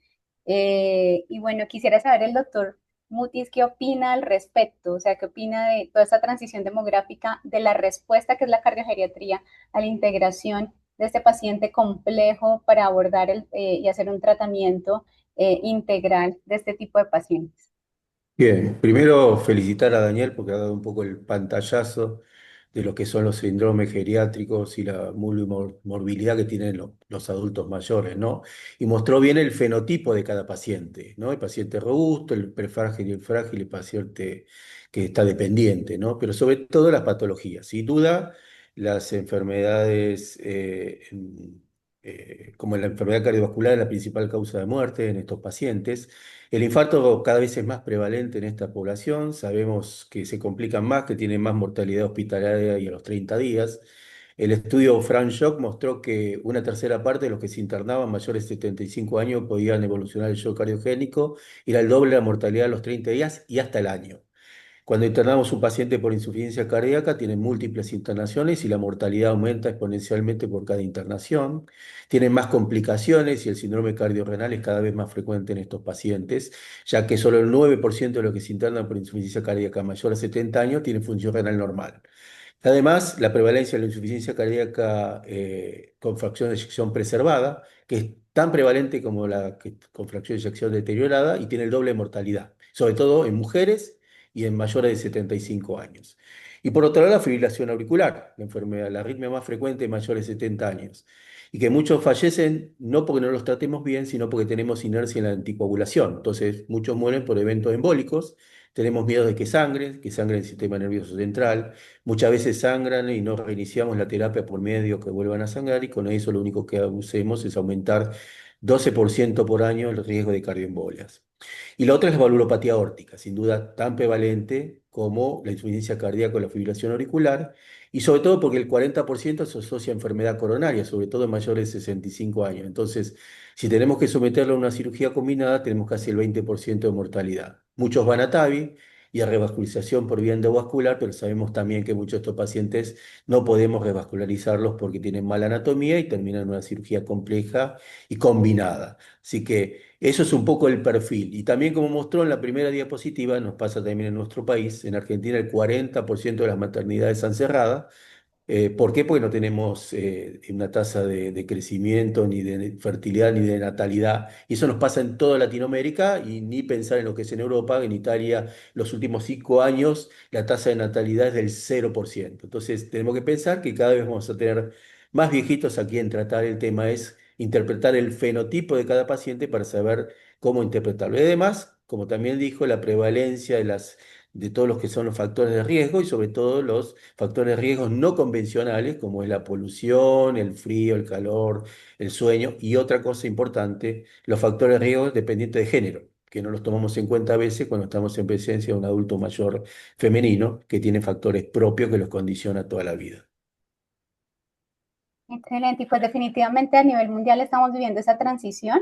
Y bueno, quisiera saber el doctor Mutis qué opina al respecto, o sea, qué opina de toda esta transición demográfica, de la respuesta que es la cardiogeriatría a la integración de este paciente complejo para abordar y hacer un tratamiento integral de este tipo de pacientes. Bien, primero felicitar a Daniel porque ha dado un poco el pantallazo de lo que son los síndromes geriátricos y la morbilidad que tienen los adultos mayores, ¿no? Y mostró bien el fenotipo de cada paciente, ¿no? El paciente robusto, el prefrágil y el frágil, el paciente que está dependiente, ¿no? Pero sobre todo las patologías. Sin duda, las enfermedades, como la enfermedad cardiovascular, es la principal causa de muerte en estos pacientes. El infarto cada vez es más prevalente en esta población, sabemos que se complican más, que tienen más mortalidad hospitalaria y a los 30 días. El estudio Frank Shock mostró que una tercera parte de los que se internaban mayores de 75 años podían evolucionar el shock cardiogénico, y era el doble de la mortalidad a los 30 días y hasta el año. Cuando internamos un paciente por insuficiencia cardíaca, tienen múltiples internaciones y la mortalidad aumenta exponencialmente por cada internación. Tienen más complicaciones y el síndrome cardiorrenal es cada vez más frecuente en estos pacientes, ya que solo el 9% de los que se internan por insuficiencia cardíaca mayor a 70 años tienen función renal normal. Además, la prevalencia de la insuficiencia cardíaca con fracción de eyección preservada, que es tan prevalente como con fracción de eyección deteriorada y tiene el doble de mortalidad, sobre todo en mujeres y en mayores de 75 años. Y por otro lado, la fibrilación auricular, la enfermedad, la arritmia más frecuente en mayores de 70 años, y que muchos fallecen no porque no los tratemos bien, sino porque tenemos inercia en la anticoagulación. Entonces, muchos mueren por eventos embólicos. Tenemos miedo de que sangre el sistema nervioso central. Muchas veces sangran y no reiniciamos la terapia por medio que vuelvan a sangrar, y con eso lo único que hacemos es aumentar 12% por año el riesgo de cardioembolias. Y la otra es la valvulopatía aórtica, sin duda tan prevalente como la insuficiencia cardíaca o la fibrilación auricular, y sobre todo porque el 40% se asocia a enfermedad coronaria, sobre todo en mayores de 65 años. Entonces, si tenemos que someterlo a una cirugía combinada, tenemos casi el 20% de mortalidad. Muchos van a TAVI y a revascularización por vía endovascular, pero sabemos también que muchos de estos pacientes no podemos revascularizarlos porque tienen mala anatomía y terminan en una cirugía compleja y combinada. Así que eso es un poco el perfil. Y también, como mostró en la primera diapositiva, nos pasa también en nuestro país. En Argentina el 40% de las maternidades están cerradas, ¿Por qué? Porque no tenemos una tasa de crecimiento, ni de fertilidad, ni de natalidad. Y eso nos pasa en toda Latinoamérica y ni pensar en lo que es en Europa. En Italia, los últimos 5 años, la tasa de natalidad es del 0%. Entonces, tenemos que pensar que cada vez vamos a tener más viejitos a quien tratar. El tema es interpretar el fenotipo de cada paciente para saber cómo interpretarlo. Y además, como también dijo, la prevalencia de todos los que son los factores de riesgo y sobre todo los factores de riesgo no convencionales como es la polución, el frío, el calor, el sueño y otra cosa importante, los factores de riesgo dependientes de género, que no los tomamos en cuenta a veces cuando estamos en presencia de un adulto mayor femenino que tiene factores propios que los condiciona toda la vida. Excelente, y pues definitivamente a nivel mundial estamos viviendo esa transición.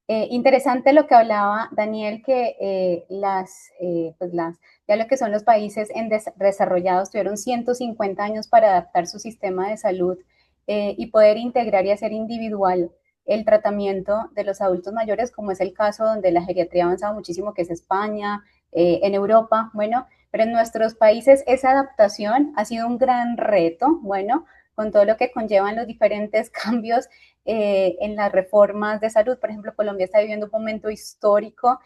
Interesante lo que hablaba Daniel, que ya lo que son los países desarrollados tuvieron 150 años para adaptar su sistema de salud y poder integrar y hacer individual el tratamiento de los adultos mayores, como es el caso donde la geriatría ha avanzado muchísimo, que es España, en Europa, bueno, pero en nuestros países esa adaptación ha sido un gran reto, bueno, con todo lo que conllevan los diferentes cambios en las reformas de salud. Por ejemplo, Colombia está viviendo un momento histórico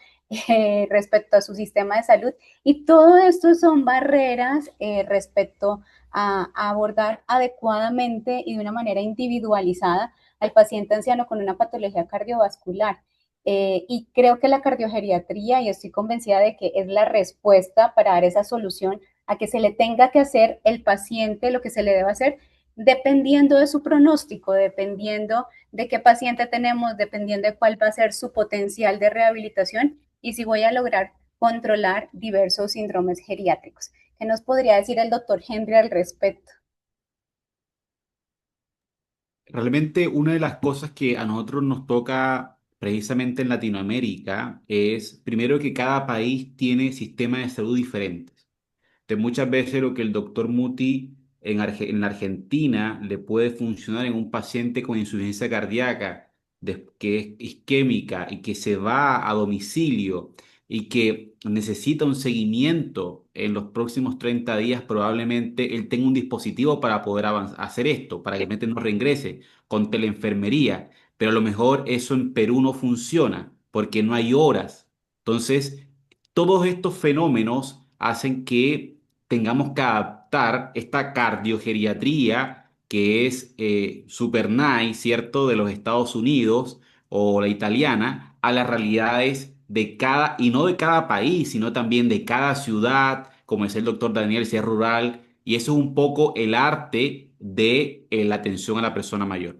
respecto a su sistema de salud y todo esto son barreras respecto a abordar adecuadamente y de una manera individualizada al paciente anciano con una patología cardiovascular. Y creo que la cardiogeriatría, y estoy convencida de que es la respuesta para dar esa solución a que se le tenga que hacer el paciente lo que se le debe hacer, dependiendo de su pronóstico, dependiendo de qué paciente tenemos, dependiendo de cuál va a ser su potencial de rehabilitación y si voy a lograr controlar diversos síndromes geriátricos. ¿Qué nos podría decir el doctor Henry al respecto? Realmente una de las cosas que a nosotros nos toca precisamente en Latinoamérica es, primero, que cada país tiene sistemas de salud diferentes. Entonces, muchas veces lo que el doctor Muti en la Argentina le puede funcionar en un paciente con insuficiencia cardíaca que es isquémica y que se va a domicilio y que necesita un seguimiento en los próximos 30 días, probablemente él tenga un dispositivo para poder hacer esto, para que el paciente no reingrese con teleenfermería. Pero a lo mejor eso en Perú no funciona porque no hay horas. Entonces, todos estos fenómenos hacen que tengamos que adaptar esta cardiogeriatría que es super nice, ¿cierto?, de los Estados Unidos o la italiana, a las realidades de cada, y no de cada país, sino también de cada ciudad, como es el doctor Daniel, si es rural, y eso es un poco el arte de la atención a la persona mayor.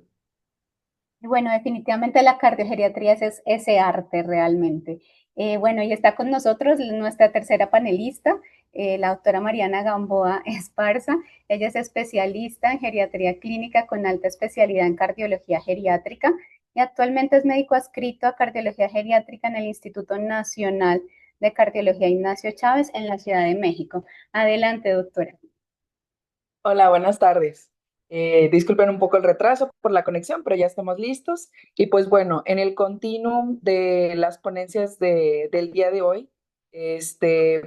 Bueno, definitivamente la cardiogeriatría es ese arte realmente. Bueno, y está con nosotros nuestra tercera panelista, la doctora Mariana Gamboa Esparza. Ella es especialista en geriatría clínica con alta especialidad en cardiología geriátrica y actualmente es médico adscrito a cardiología geriátrica en el Instituto Nacional de Cardiología Ignacio Chávez en la Ciudad de México. Adelante, doctora. Hola, buenas tardes. Disculpen un poco el retraso por la conexión, pero ya estamos listos. Y pues bueno, en el continuum de las ponencias del día de hoy,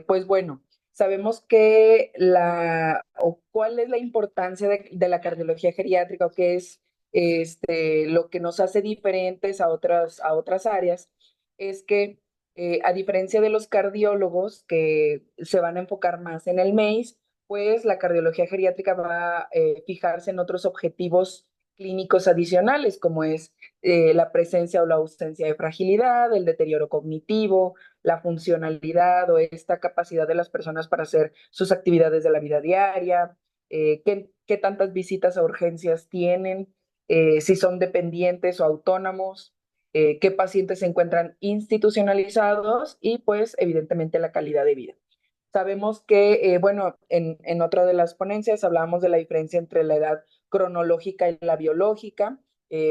pues bueno, sabemos que o cuál es la importancia de la cardiología geriátrica o qué es lo que nos hace diferentes a otras áreas, es que a diferencia de los cardiólogos que se van a enfocar más en el MACE, pues la cardiología geriátrica va a fijarse en otros objetivos clínicos adicionales, como es la presencia o la ausencia de fragilidad, el deterioro cognitivo, la funcionalidad o esta capacidad de las personas para hacer sus actividades de la vida diaria, qué tantas visitas a urgencias tienen, si son dependientes o autónomos, qué pacientes se encuentran institucionalizados y pues evidentemente la calidad de vida. Sabemos que, bueno, en otra de las ponencias hablábamos de la diferencia entre la edad cronológica y la biológica.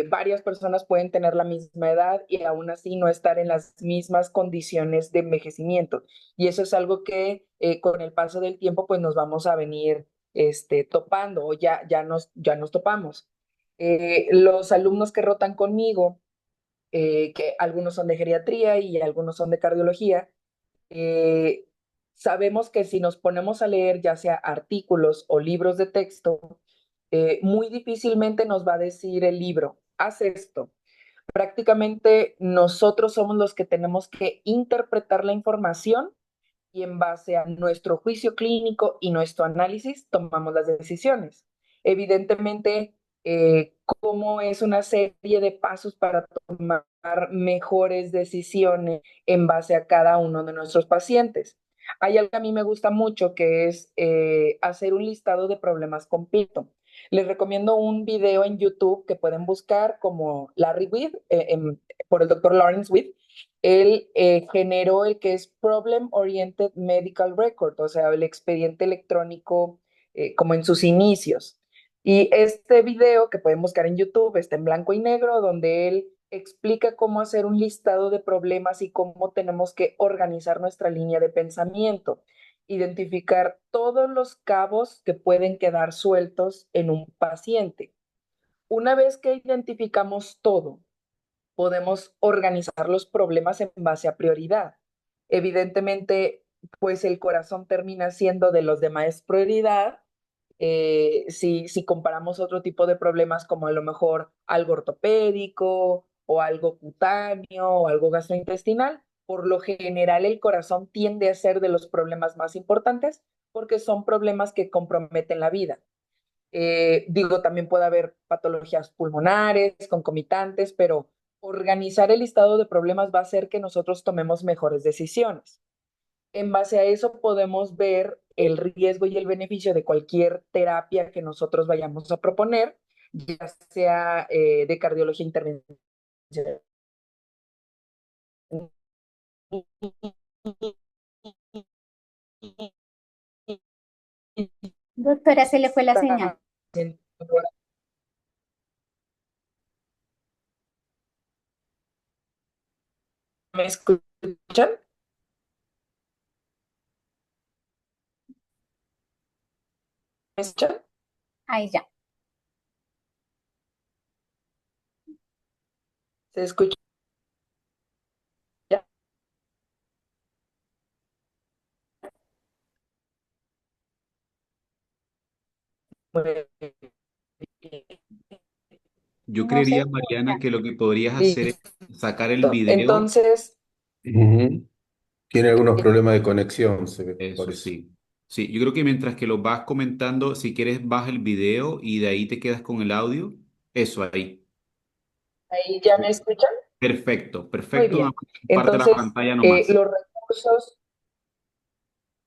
Varias personas pueden tener la misma edad y aún así no estar en las mismas condiciones de envejecimiento. Y eso es algo que con el paso del tiempo pues nos vamos a venir topando o ya nos topamos. Los alumnos que rotan conmigo, que algunos son de geriatría y algunos son de cardiología, eh, sabemos que si nos ponemos a leer ya sea artículos o libros de texto, muy difícilmente nos va a decir el libro, haz esto. Prácticamente nosotros somos los que tenemos que interpretar la información y en base a nuestro juicio clínico y nuestro análisis tomamos las decisiones. Evidentemente, cómo es una serie de pasos para tomar mejores decisiones en base a cada uno de nuestros pacientes. Hay algo que a mí me gusta mucho que es hacer un listado de problemas completo. Les recomiendo un video en YouTube que pueden buscar como Larry With, por el doctor Lawrence With. Él generó el que es Problem Oriented Medical Record, o sea, el expediente electrónico como en sus inicios. Y este video que pueden buscar en YouTube está en blanco y negro, donde él explica cómo hacer un listado de problemas y cómo tenemos que organizar nuestra línea de pensamiento, identificar todos los cabos que pueden quedar sueltos en un paciente. Una vez que identificamos todo, podemos organizar los problemas en base a prioridad. Evidentemente, pues el corazón termina siendo de los demás prioridad. Si comparamos otro tipo de problemas como a lo mejor algo ortopédico o algo cutáneo o algo gastrointestinal, por lo general el corazón tiende a ser de los problemas más importantes porque son problemas que comprometen la vida. Digo, también puede haber patologías pulmonares, concomitantes, pero organizar el listado de problemas va a hacer que nosotros tomemos mejores decisiones. En base a eso podemos ver el riesgo y el beneficio de cualquier terapia que nosotros vayamos a proponer, ya sea de cardiología intervencional. Doctora, se le fue la señal. ¿Me escuchan? ¿Me escuchan? Ahí ya. ¿Se escucha? Yo No se creería, escucha. Mariana, que lo que podrías hacer Listo. es sacar el video. Entonces, Ujú. Tiene algunos problemas de conexión, se ve, por Eso eso. sí. Sí, yo creo que mientras que lo vas comentando, si quieres, baja el video y de ahí te quedas con el audio. Eso ahí. ahí ya me escuchan. Perfecto, Muy perfecto. Nada bien. más comparte la Entonces, pantalla nomás. los recursos,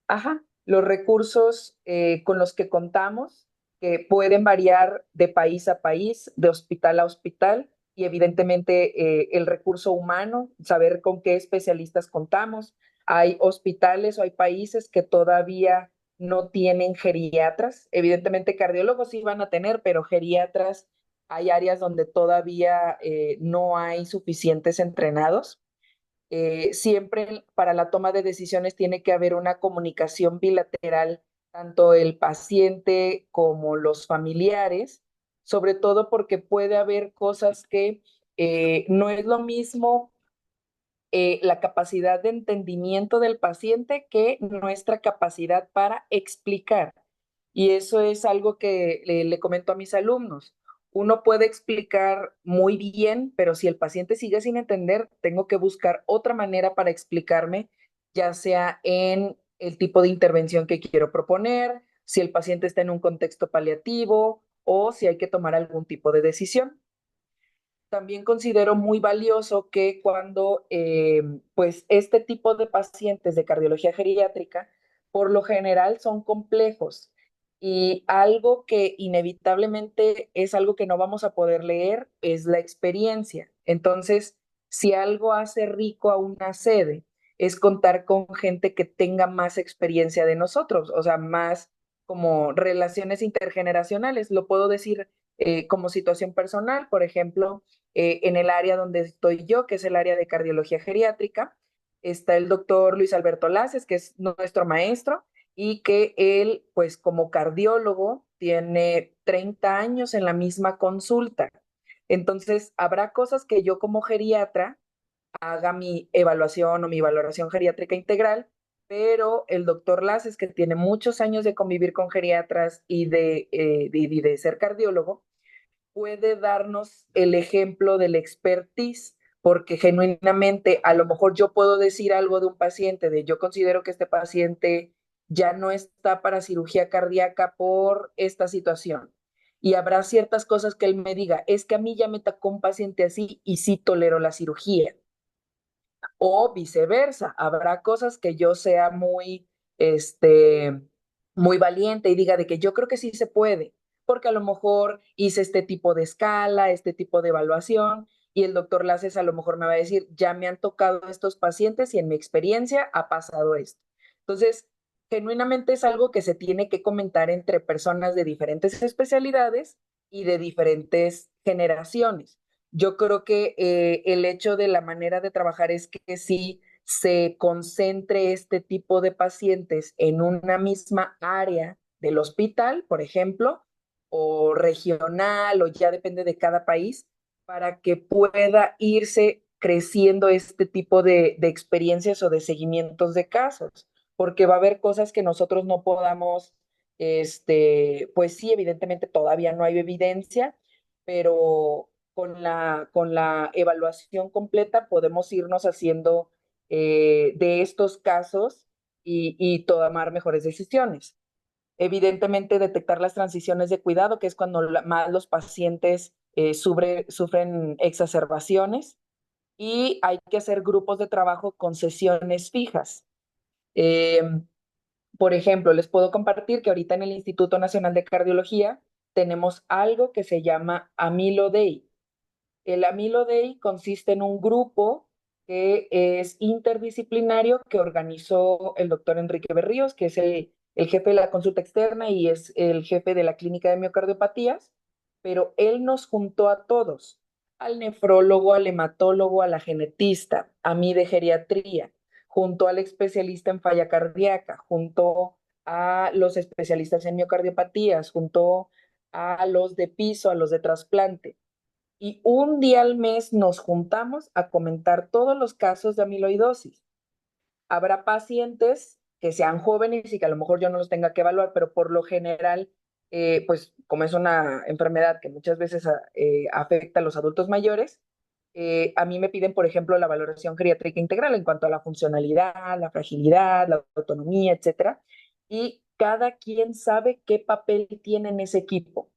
ajá, los recursos con los que contamos, que pueden variar de país a país, de hospital a hospital, y evidentemente el recurso humano, saber con qué especialistas contamos. Hay hospitales o hay países que todavía no tienen geriatras. Evidentemente cardiólogos sí van a tener, pero geriatras hay áreas donde todavía no hay suficientes entrenados. Siempre para la toma de decisiones tiene que haber una comunicación bilateral, tanto el paciente como los familiares, sobre todo porque puede haber cosas que no es lo mismo la capacidad de entendimiento del paciente que nuestra capacidad para explicar. Y eso es algo que le comento a mis alumnos. Uno puede explicar muy bien, pero si el paciente sigue sin entender, tengo que buscar otra manera para explicarme, ya sea en el tipo de intervención que quiero proponer, si el paciente está en un contexto paliativo o si hay que tomar algún tipo de decisión. También considero muy valioso que cuando pues este tipo de pacientes de cardiología geriátrica por lo general son complejos y algo que inevitablemente es algo que no vamos a poder leer es la experiencia. Entonces, si algo hace rico a una sede es contar con gente que tenga más experiencia de nosotros, o sea, más como relaciones intergeneracionales. Lo puedo decir como situación personal, por ejemplo, en el área donde estoy yo, que es el área de cardiología geriátrica, está el doctor Luis Alberto Laces, que es nuestro maestro, y que él, pues como cardiólogo, tiene 30 años en la misma consulta. Entonces, habrá cosas que yo como geriatra haga mi evaluación o mi valoración geriátrica integral, pero el doctor Laces, que tiene muchos años de convivir con geriatras y de ser cardiólogo, puede darnos el ejemplo del expertise, porque genuinamente a lo mejor yo puedo decir algo de un paciente, de yo considero que este paciente ya no está para cirugía cardíaca por esta situación. Y habrá ciertas cosas que él me diga, es que a mí ya me tocó un paciente así y sí tolero la cirugía. O viceversa, habrá cosas que yo sea muy valiente y diga de que yo creo que sí se puede, porque a lo mejor hice este tipo de escala, este tipo de evaluación, y el doctor Laces a lo mejor me va a decir, ya me han tocado estos pacientes y en mi experiencia ha pasado esto. Entonces, genuinamente es algo que se tiene que comentar entre personas de diferentes especialidades y de diferentes generaciones. Yo creo que el hecho de la manera de trabajar es que sí se concentre este tipo de pacientes en una misma área del hospital, por ejemplo, o regional, o ya depende de cada país, para que pueda irse creciendo este tipo de experiencias o de seguimientos de casos, porque va a haber cosas que nosotros no podamos, pues sí, evidentemente todavía no hay evidencia, pero con la evaluación completa podemos irnos haciendo de estos casos y tomar mejores decisiones. Evidentemente, detectar las transiciones de cuidado, que es cuando más los pacientes sufren exacerbaciones, y hay que hacer grupos de trabajo con sesiones fijas. Eh, por ejemplo, les puedo compartir que ahorita en el Instituto Nacional de Cardiología tenemos algo que se llama Amilo Day. El Amilo Day consiste en un grupo que es interdisciplinario que organizó el doctor Enrique Berríos, que es el jefe de la consulta externa y es el jefe de la clínica de miocardiopatías, pero él nos juntó a todos, al nefrólogo, al hematólogo, a la genetista, a mí de geriatría, junto al especialista en falla cardíaca, junto a los especialistas en miocardiopatías, junto a los de piso, a los de trasplante, y un día al mes nos juntamos a comentar todos los casos de amiloidosis. Habrá pacientes que sean jóvenes y que a lo mejor yo no los tenga que evaluar, pero por lo general, pues como es una enfermedad que muchas veces afecta a los adultos mayores, a mí me piden, por ejemplo, la valoración geriátrica integral en cuanto a la funcionalidad, la fragilidad, la autonomía, etcétera. Y cada quien sabe qué papel tiene en ese equipo.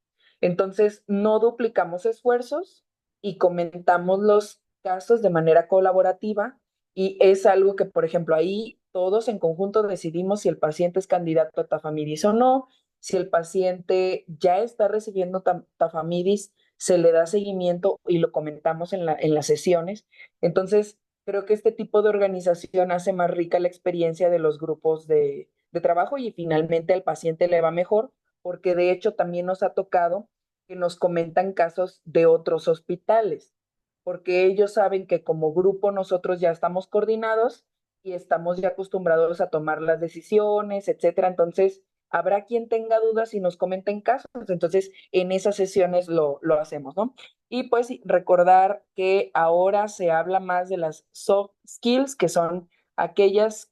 Entonces, no duplicamos esfuerzos y comentamos los casos de manera colaborativa, y es algo que, por ejemplo, ahí todos en conjunto decidimos si el paciente es candidato a tafamidis o no, si el paciente ya está recibiendo tafamidis, se le da seguimiento y lo comentamos en las sesiones. Entonces, creo que este tipo de organización hace más rica la experiencia de los grupos de trabajo, y finalmente al paciente le va mejor, porque de hecho también nos ha tocado que nos comentan casos de otros hospitales, porque ellos saben que como grupo nosotros ya estamos coordinados y estamos ya acostumbrados a tomar las decisiones, etcétera. Entonces, habrá quien tenga dudas y nos comenten casos. Entonces, en esas sesiones lo hacemos, ¿no? Y pues recordar que ahora se habla más de las soft skills, que son aquellas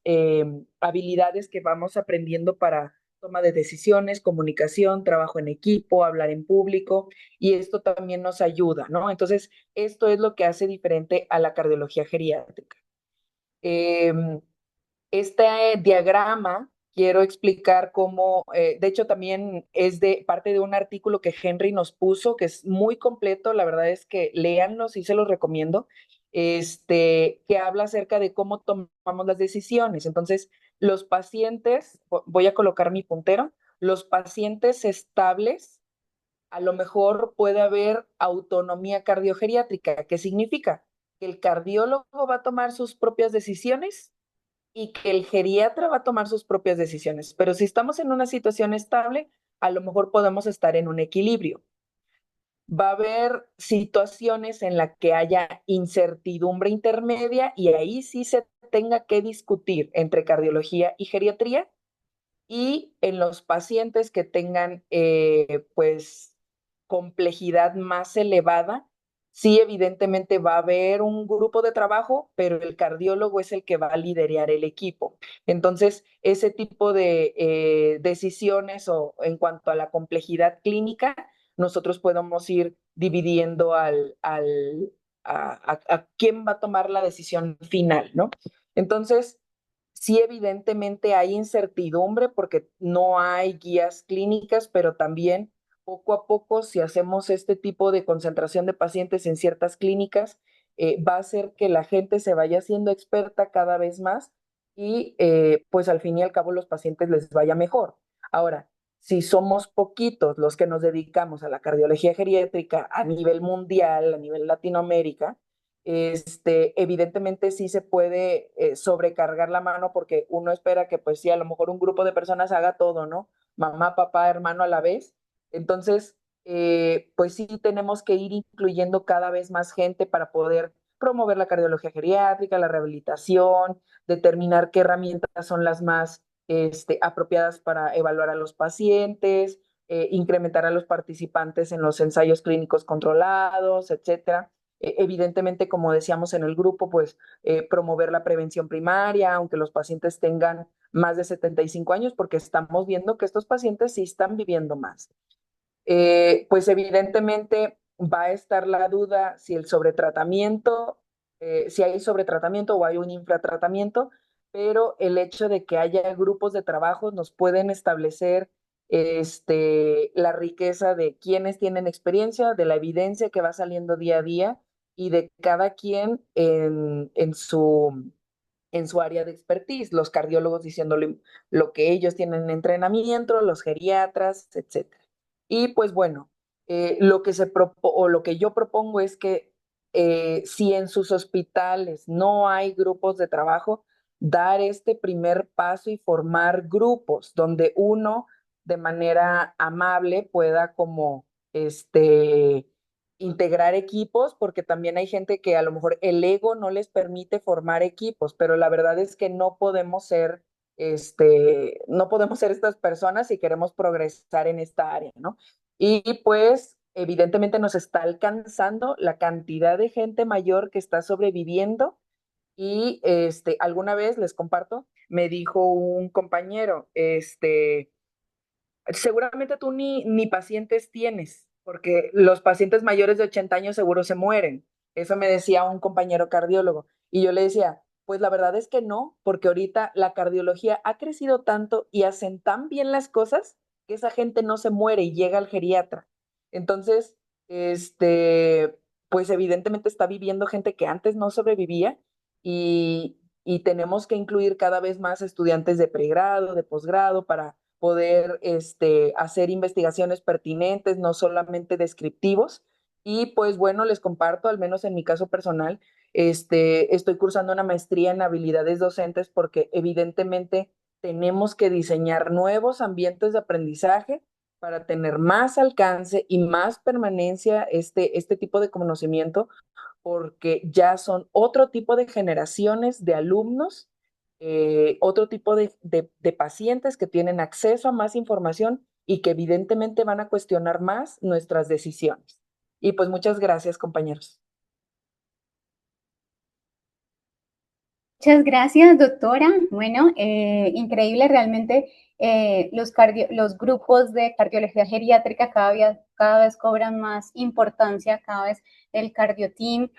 habilidades que vamos aprendiendo para toma de decisiones, comunicación, trabajo en equipo, hablar en público, y esto también nos ayuda, ¿no? Entonces, esto es lo que hace diferente a la cardiología geriátrica. Eh, este diagrama quiero explicar cómo, de hecho también es de parte de un artículo que Henry nos puso, que es muy completo, la verdad es que léanlo, sí se los recomiendo, que habla acerca de cómo tomamos las decisiones. Entonces, los pacientes, voy a colocar mi puntero, los pacientes estables, a lo mejor puede haber autonomía cardiogeriátrica. ¿Qué significa? Que el cardiólogo va a tomar sus propias decisiones y que el geriatra va a tomar sus propias decisiones. Pero si estamos en una situación estable, a lo mejor podemos estar en un equilibrio. Va a haber situaciones en las que haya incertidumbre intermedia, y ahí sí se tenga que discutir entre cardiología y geriatría. Y en los pacientes que tengan pues complejidad más elevada, Sí, evidentemente va a haber un grupo de trabajo, pero el cardiólogo es el que va a liderar el equipo. Entonces, ese tipo de decisiones o en cuanto a la complejidad clínica, nosotros podemos ir dividiendo a quién va a tomar la decisión final, ¿no? Entonces, sí, evidentemente hay incertidumbre porque no hay guías clínicas, pero también poco a poco, si hacemos este tipo de concentración de pacientes en ciertas clínicas, va a hacer que la gente se vaya siendo experta cada vez más y pues al fin y al cabo los pacientes les vaya mejor. Ahora, si somos poquitos los que nos dedicamos a la cardiología geriátrica a nivel mundial, a nivel Latinoamérica, evidentemente sí se puede sobrecargar la mano porque uno espera que pues sí, a lo mejor un grupo de personas haga todo, ¿no? Mamá, papá, hermano a la vez. Entonces, pues sí tenemos que ir incluyendo cada vez más gente para poder promover la cardiología geriátrica, la rehabilitación, determinar qué herramientas son las más apropiadas para evaluar a los pacientes, incrementar a los participantes en los ensayos clínicos controlados, etcétera. Evidentemente, como decíamos en el grupo, pues promover la prevención primaria, aunque los pacientes tengan más de 75 años, porque estamos viendo que estos pacientes sí están viviendo más. Pues evidentemente va a estar la duda si el sobretratamiento, si hay sobretratamiento o hay un infratratamiento, pero el hecho de que haya grupos de trabajo nos pueden establecer la riqueza de quienes tienen experiencia, de la evidencia que va saliendo día a día y de cada quien en su área de expertise, los cardiólogos diciéndole lo que ellos tienen en entrenamiento, los geriatras, etcétera. Y pues bueno, lo que yo propongo es que si en sus hospitales no hay grupos de trabajo, dar este primer paso y formar grupos donde uno de manera amable pueda como integrar equipos, porque también hay gente que a lo mejor el ego no les permite formar equipos, pero la verdad es que no podemos ser estas personas si queremos progresar en esta área, ¿no? Y pues evidentemente nos está alcanzando la cantidad de gente mayor que está sobreviviendo y alguna vez les comparto, me dijo un compañero, seguramente tú ni pacientes tienes, porque los pacientes mayores de 80 años seguro se mueren. Eso me decía un compañero cardiólogo. Y yo le decía, pues la verdad es que no, porque ahorita la cardiología ha crecido tanto y hacen tan bien las cosas que esa gente no se muere y llega al geriatra. Entonces, pues evidentemente está viviendo gente que antes no sobrevivía y tenemos que incluir cada vez más estudiantes de pregrado, de posgrado, para poder hacer investigaciones pertinentes, no solamente descriptivos. Y pues bueno, les comparto, al menos en mi caso personal, estoy cursando una maestría en habilidades docentes porque evidentemente tenemos que diseñar nuevos ambientes de aprendizaje para tener más alcance y más permanencia este tipo de conocimiento, porque ya son otro tipo de generaciones de alumnos, otro tipo de pacientes que tienen acceso a más información y que evidentemente van a cuestionar más nuestras decisiones. Y pues muchas gracias, compañeros. Muchas gracias, doctora. Bueno, increíble realmente. Los grupos de cardiología geriátrica cada vez cobran más importancia, cada vez el cardioteam,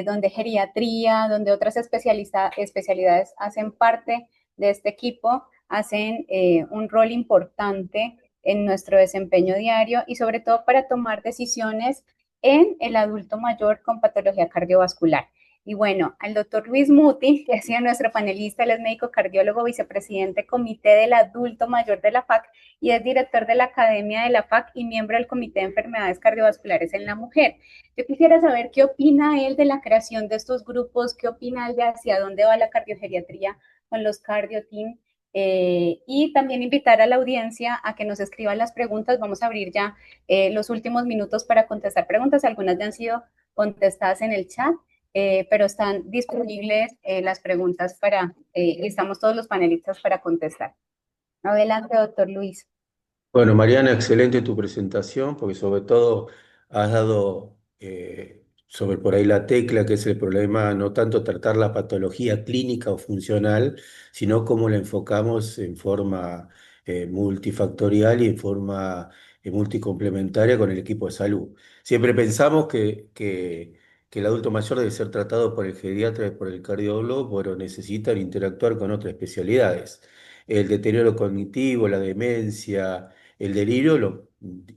donde geriatría, donde otras especialidades hacen parte de este equipo, hacen un rol importante en nuestro desempeño diario y sobre todo para tomar decisiones en el adulto mayor con patología cardiovascular. Y bueno, al doctor Luis Muti, que ha sido nuestro panelista, él es médico cardiólogo, vicepresidente comité del adulto mayor de la FAC y es director de la Academia de la FAC y miembro del Comité de Enfermedades Cardiovasculares en la Mujer. Yo quisiera saber qué opina él de la creación de estos grupos, qué opina él de hacia dónde va la cardiogeriatría con los cardioteam. Y también invitar a la audiencia a que nos escriban las preguntas. Vamos a abrir ya los últimos minutos para contestar preguntas. Algunas ya han sido contestadas en el chat. Pero están disponibles las preguntas estamos todos los panelistas para contestar. Adelante, doctor Luis. Bueno, Mariana, excelente tu presentación, porque sobre todo has dado sobre por ahí la tecla, que es el problema, no tanto tratar la patología clínica o funcional, sino cómo la enfocamos en forma multifactorial y en forma multicomplementaria con el equipo de salud. Siempre pensamos que el adulto mayor debe ser tratado por el geriatra y por el cardiólogo, pero necesitan interactuar con otras especialidades. El deterioro cognitivo, la demencia, el delirio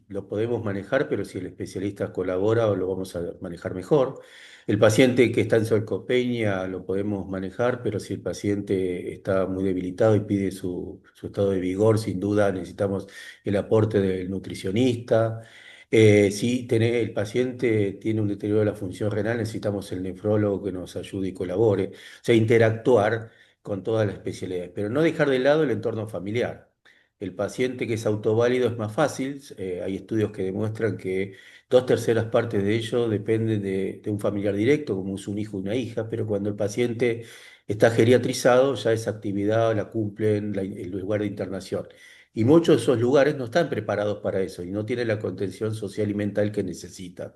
lo podemos manejar, pero si el especialista colabora, lo vamos a manejar mejor. El paciente que está en sarcopenia lo podemos manejar, pero si el paciente está muy debilitado y pide su estado de vigor, sin duda necesitamos el aporte del nutricionista. Si el paciente tiene un deterioro de la función renal, necesitamos el nefrólogo que nos ayude y colabore. O sea, interactuar con todas las especialidades, pero no dejar de lado el entorno familiar. El paciente que es autoválido es más fácil. Hay estudios que demuestran que dos terceras partes de ello dependen de un familiar directo, como es un hijo o una hija, pero cuando el paciente está geriatrizado, ya esa actividad la cumplen el lugar de internación. Y muchos de esos lugares no están preparados para eso y no tienen la contención social y mental que necesitan.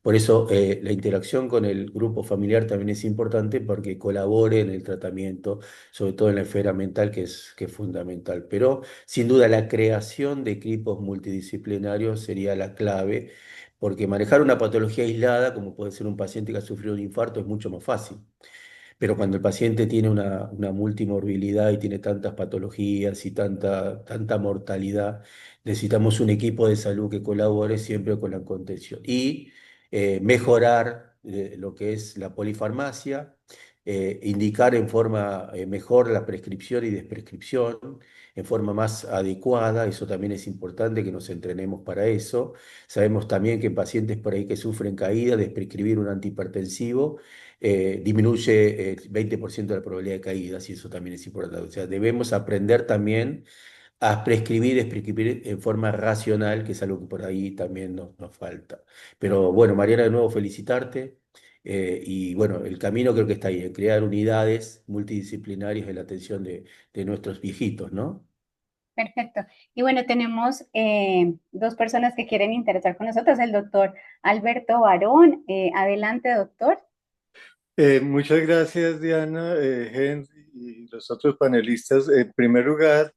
Por eso la interacción con el grupo familiar también es importante porque colabore en el tratamiento, sobre todo en la esfera mental, que es fundamental. Pero sin duda la creación de equipos multidisciplinarios sería la clave, porque manejar una patología aislada, como puede ser un paciente que ha sufrido un infarto, es mucho más fácil. Pero cuando el paciente tiene una multimorbilidad y tiene tantas patologías y tanta mortalidad, necesitamos un equipo de salud que colabore siempre con la contención. Y mejorar lo que es la polifarmacia, indicar en forma mejor la prescripción y desprescripción, en forma más adecuada. Eso también es importante que nos entrenemos para eso. Sabemos también que en pacientes por ahí que sufren caída, desprescribir un antihipertensivo disminuye el 20% de la probabilidad de caídas y eso también es importante. O sea, debemos aprender también a prescribir, prescribir en forma racional, que es algo que por ahí también nos falta. Pero bueno, Mariana, de nuevo felicitarte. Y bueno, el camino creo que está ahí, en crear unidades multidisciplinarias en la atención de nuestros viejitos, ¿no? Perfecto. Y bueno, tenemos dos personas que quieren interactuar con nosotros, el doctor Alberto Barón. Adelante, doctor. Muchas gracias, Diana, Henry y los otros panelistas. En primer lugar,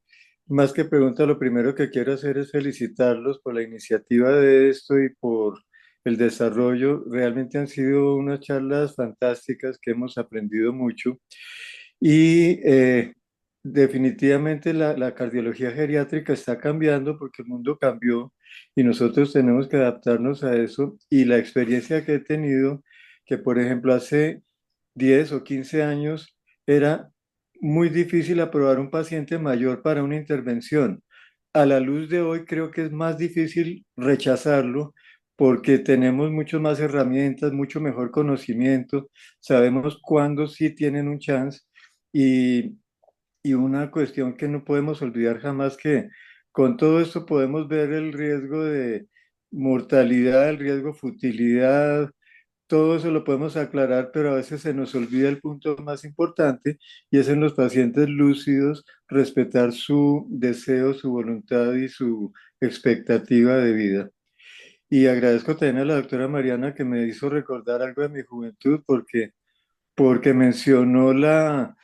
más que pregunta, lo primero que quiero hacer es felicitarlos por la iniciativa de esto y por el desarrollo. Realmente han sido unas charlas fantásticas que hemos aprendido mucho. Y definitivamente la cardiología geriátrica está cambiando porque el mundo cambió y nosotros tenemos que adaptarnos a eso. Y la experiencia que he tenido, que por ejemplo hace 10 o 15 años era muy difícil aprobar un paciente mayor para una intervención. A la luz de hoy creo que es más difícil rechazarlo porque tenemos muchas más herramientas, mucho mejor conocimiento, sabemos cuándo sí tienen un chance y, y una cuestión que no podemos olvidar jamás que con todo esto podemos ver el riesgo de mortalidad, el riesgo de futilidad, todo eso lo podemos aclarar, pero a veces se nos olvida el punto más importante y es en los pacientes lúcidos respetar su deseo, su voluntad y su expectativa de vida. Y agradezco también a la doctora Mariana que me hizo recordar algo de mi juventud porque mencionó la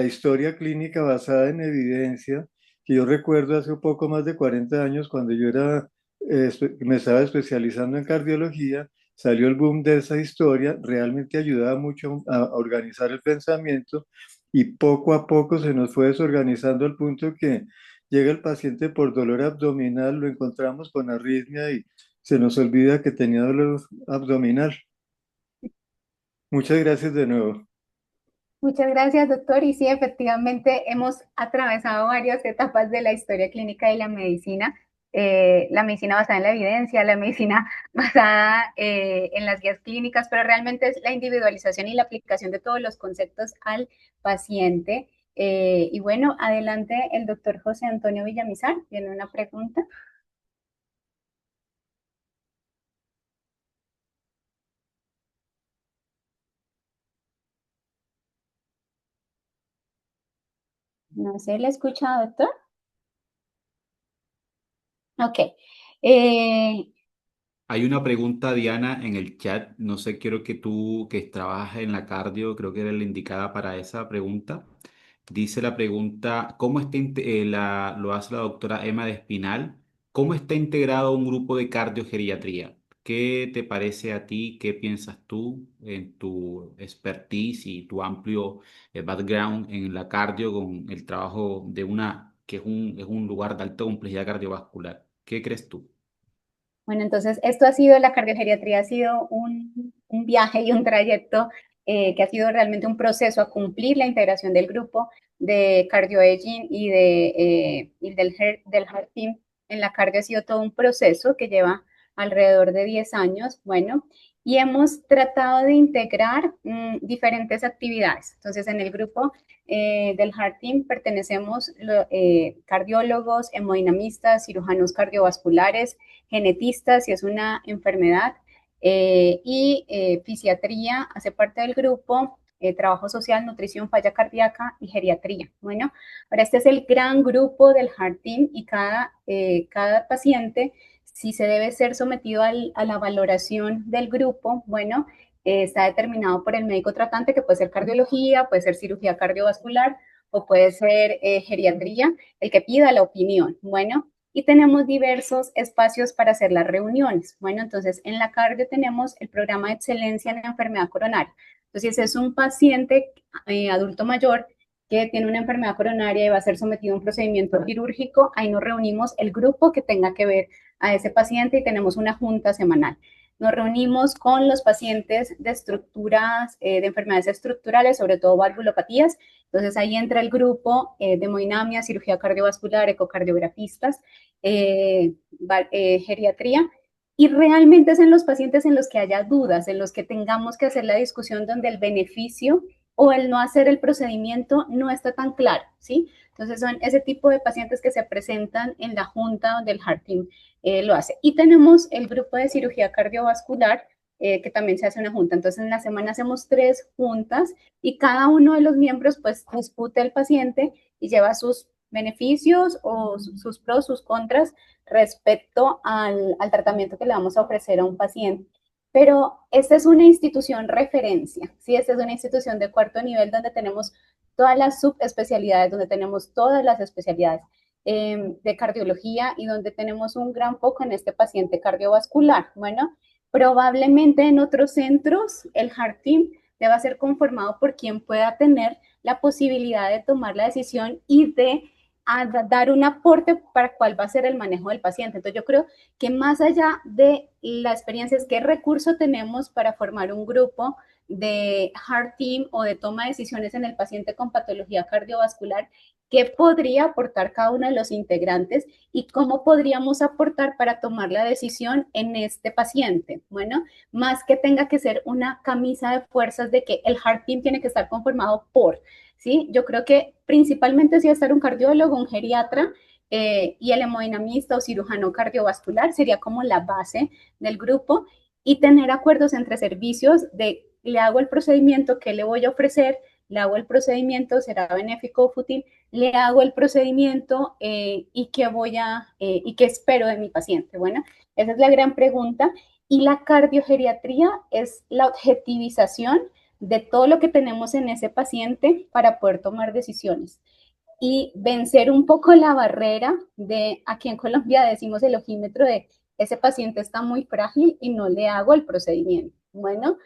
historia clínica basada en evidencia, que yo recuerdo hace un poco más de 40 años cuando yo me estaba especializando en cardiología, salió el boom de esa historia, realmente ayudaba mucho a organizar el pensamiento y poco a poco se nos fue desorganizando al punto que llega el paciente por dolor abdominal, lo encontramos con arritmia y se nos olvida que tenía dolor abdominal. Muchas gracias de nuevo. Muchas gracias, doctor. Y sí, efectivamente, hemos atravesado varias etapas de la historia clínica y la medicina basada en la evidencia, la medicina basada en las guías clínicas, pero realmente es la individualización y la aplicación de todos los conceptos al paciente. Y bueno, adelante el doctor José Antonio Villamizar, tiene una pregunta. No sé, ¿le escucha, doctor? Ok. Hay una pregunta, Diana, en el chat. No sé, quiero que tú, que trabajas en la cardio, creo que eres la indicada para esa pregunta. Dice la pregunta, lo hace la doctora Emma de Espinal, ¿cómo está integrado un grupo de cardiogeriatría? ¿Qué te parece a ti? ¿Qué piensas tú en tu expertise y tu amplio background en la cardio con el trabajo de que es un lugar de alta complejidad cardiovascular? ¿Qué crees tú? Bueno, entonces esto ha sido, la cardiogeriatría ha sido un viaje y un trayecto que ha sido realmente un proceso a cumplir la integración del grupo de cardioaging del Heart Team en la cardio ha sido todo un proceso que lleva alrededor de 10 años, bueno, y hemos tratado de integrar diferentes actividades. Entonces, en el grupo del Heart Team pertenecemos cardiólogos, hemodinamistas, cirujanos cardiovasculares, genetistas, si es una enfermedad, fisiatría hace parte del grupo, trabajo social, nutrición, falla cardíaca y geriatría. Bueno, ahora este es el gran grupo del Heart Team y cada paciente, si se debe ser sometido a la valoración del grupo, bueno, está determinado por el médico tratante, que puede ser cardiología, puede ser cirugía cardiovascular o puede ser geriatría, el que pida la opinión. Bueno, y tenemos diversos espacios para hacer las reuniones. Bueno, entonces en la cardio tenemos el programa de excelencia en la enfermedad coronaria. Entonces es un paciente adulto mayor que tiene una enfermedad coronaria y va a ser sometido a un procedimiento quirúrgico. Ahí nos reunimos el grupo que tenga que ver a ese paciente y tenemos una junta semanal. Nos reunimos con los pacientes de estructuras, de enfermedades estructurales, sobre todo valvulopatías. Entonces ahí entra el grupo de hemodinamia, cirugía cardiovascular, ecocardiografistas, geriatría. Y realmente es en los pacientes en los que haya dudas, en los que tengamos que hacer la discusión donde el beneficio o el no hacer el procedimiento no está tan claro, ¿sí? Entonces son ese tipo de pacientes que se presentan en la junta donde el Heart Team lo hace. Y tenemos el grupo de cirugía cardiovascular, que también se hace una junta. Entonces, en la semana hacemos 3 juntas y cada uno de los miembros pues discute el paciente y lleva sus beneficios o sus pros, sus contras respecto al tratamiento que le vamos a ofrecer a un paciente. Pero esta es una institución referencia, ¿sí? Esta es una institución de cuarto nivel donde tenemos todas las subespecialidades, donde tenemos todas las especialidades de cardiología y donde tenemos un gran foco en este paciente cardiovascular. Bueno, probablemente en otros centros el Heart Team deba ser conformado por quien pueda tener la posibilidad de tomar la decisión y de dar un aporte para cuál va a ser el manejo del paciente. Entonces yo creo que más allá de la experiencia es qué recurso tenemos para formar un grupo de Heart Team o de toma de decisiones en el paciente con patología cardiovascular, qué podría aportar cada uno de los integrantes y cómo podríamos aportar para tomar la decisión en este paciente. Bueno, más que tenga que ser una camisa de fuerzas de que el Heart Team tiene que estar conformado por, ¿sí? Yo creo que principalmente si va a estar un cardiólogo, un geriatra, y el hemodinamista o cirujano cardiovascular sería como la base del grupo y tener acuerdos entre servicios de le hago el procedimiento, qué le voy a ofrecer, le hago el procedimiento, será benéfico o fútil, le hago el procedimiento y qué espero de mi paciente. Bueno, esa es la gran pregunta. Y la cardiogeriatría es la objetivización de todo lo que tenemos en ese paciente para poder tomar decisiones y vencer un poco la barrera de, aquí en Colombia decimos el ojímetro de ese paciente está muy frágil y no le hago el procedimiento. Bueno,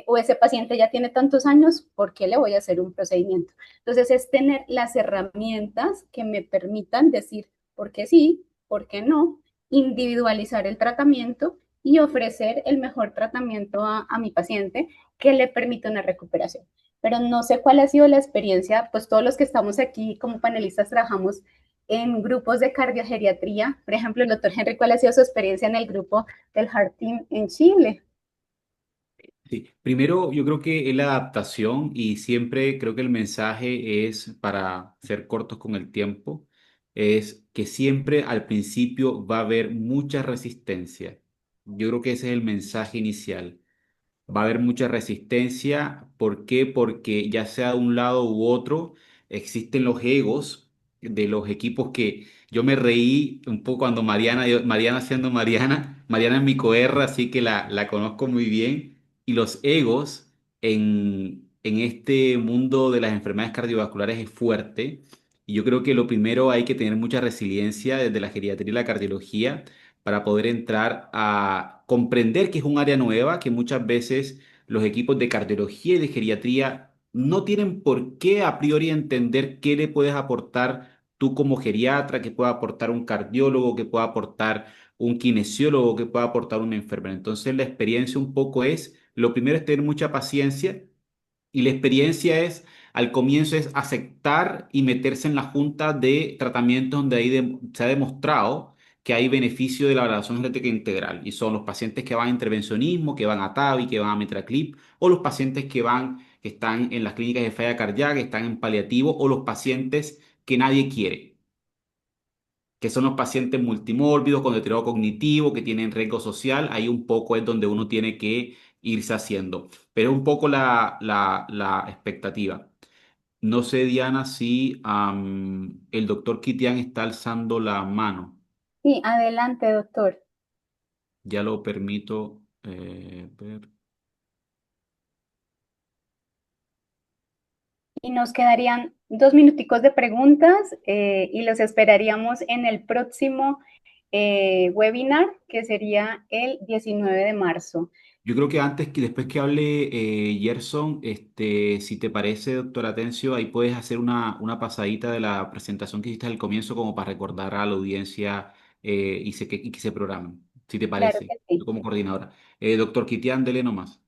o ese paciente ya tiene tantos años, ¿por qué le voy a hacer un procedimiento? Entonces es tener las herramientas que me permitan decir por qué sí, por qué no, individualizar el tratamiento y ofrecer el mejor tratamiento a mi paciente que le permita una recuperación. Pero no sé cuál ha sido la experiencia, pues todos los que estamos aquí como panelistas trabajamos en grupos de cardiogeriatría. Por ejemplo, el doctor Henry, ¿cuál ha sido su experiencia en el grupo del Heart Team en Chile? Sí, primero yo creo que es la adaptación y siempre creo que el mensaje es, para ser cortos con el tiempo, es que siempre al principio va a haber mucha resistencia. Yo creo que ese es el mensaje inicial. Va a haber mucha resistencia. ¿Por qué? Porque ya sea de un lado u otro, existen los egos de los equipos que yo me reí un poco cuando Mariana siendo Mariana es mi coerra, así que la conozco muy bien, y los egos en este mundo de las enfermedades cardiovasculares es fuerte, y yo creo que lo primero hay que tener mucha resiliencia desde la geriatría y la cardiología para poder entrar a comprender que es un área nueva, que muchas veces los equipos de cardiología y de geriatría no tienen por qué a priori entender qué le puedes aportar tú como geriatra, qué puede aportar un cardiólogo, qué puede aportar un kinesiólogo, qué puede aportar una enfermera. Entonces la experiencia un poco es, lo primero es tener mucha paciencia y la experiencia es, al comienzo es aceptar y meterse en la junta de tratamientos donde se ha demostrado que hay beneficio de la valoración genética integral. Y son los pacientes que van a intervencionismo, que van a TAVI, que van a Mitraclip, o los pacientes que están en las clínicas de falla cardíaca, que están en paliativo, o los pacientes que nadie quiere, que son los pacientes multimórbidos, con deterioro cognitivo, que tienen riesgo social. Ahí un poco es donde uno tiene que irse haciendo. Pero es un poco la expectativa. No sé, Diana, si el doctor Kitian está alzando la mano. Sí, adelante, doctor. Ya lo permito ver. Y nos quedarían 2 minuticos de preguntas y los esperaríamos en el próximo webinar, que sería el 19 de marzo. Yo creo que antes que después que hable Gerson, si te parece, doctor Atencio, ahí puedes hacer una pasadita de la presentación que hiciste al comienzo como para recordar a la audiencia y que se programen, si te Claro parece, que sí. como coordinadora. Doctor Kitian, dele nomás.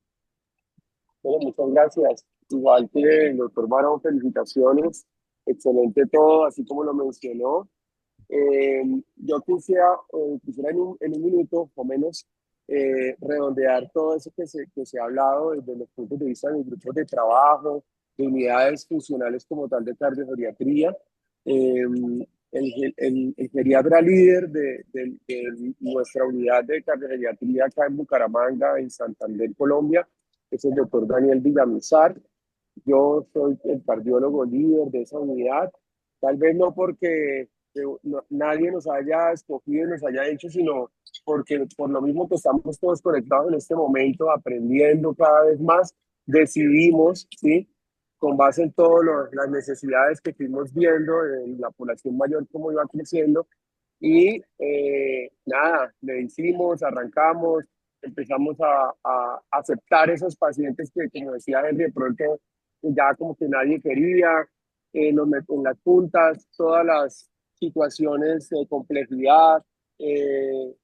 Bueno, muchas gracias. Igual que el doctor Barón, felicitaciones. Excelente todo, así como lo mencionó. Yo quisiera en un minuto o menos redondear todo eso que se ha hablado desde los puntos de vista de grupos de trabajo, de unidades funcionales como tal de cardiogeriatría. Eh, el geriatra líder de nuestra unidad de cardiogeriatría acá en Bucaramanga, en Santander, Colombia, es el doctor Daniel Villamizar. Yo soy el cardiólogo líder de esa unidad, tal vez no porque nadie nos haya escogido y nos haya hecho, sino porque por lo mismo que estamos todos conectados en este momento, aprendiendo cada vez más, decidimos, ¿sí? Con base en todas las necesidades que fuimos viendo en la población mayor, cómo iba creciendo, y nada, le hicimos, arrancamos, empezamos a aceptar esos pacientes que, como decía Henry, de pronto ya como que nadie quería, en las puntas, todas las situaciones de complejidad, eh,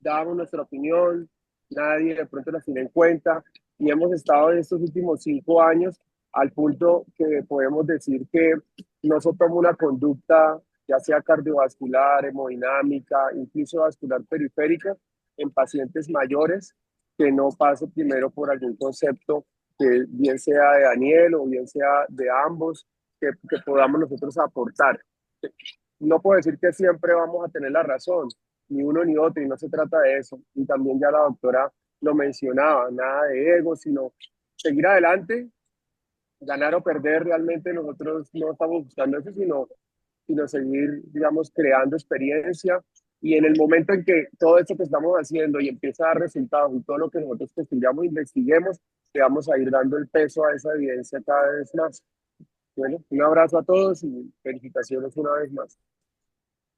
dábamos nuestra opinión, nadie de pronto la tiene en cuenta, y hemos estado en estos últimos 5 años al punto que podemos decir que no se toma una conducta, ya sea cardiovascular, hemodinámica, incluso vascular periférica, en pacientes mayores, que no pase primero por algún concepto que bien sea de Daniel o bien sea de ambos, que podamos nosotros aportar. No puedo decir que siempre vamos a tener la razón, ni uno ni otro, y no se trata de eso. Y también ya la doctora lo mencionaba, nada de ego, sino seguir adelante, ganar o perder. Realmente nosotros no estamos buscando eso, sino seguir, digamos, creando experiencia. Y en el momento en que todo esto que estamos haciendo y empieza a dar resultados y todo lo que nosotros estudiamos, investiguemos, le vamos a ir dando el peso a esa evidencia cada vez más. Bueno, un abrazo a todos y felicitaciones una vez más.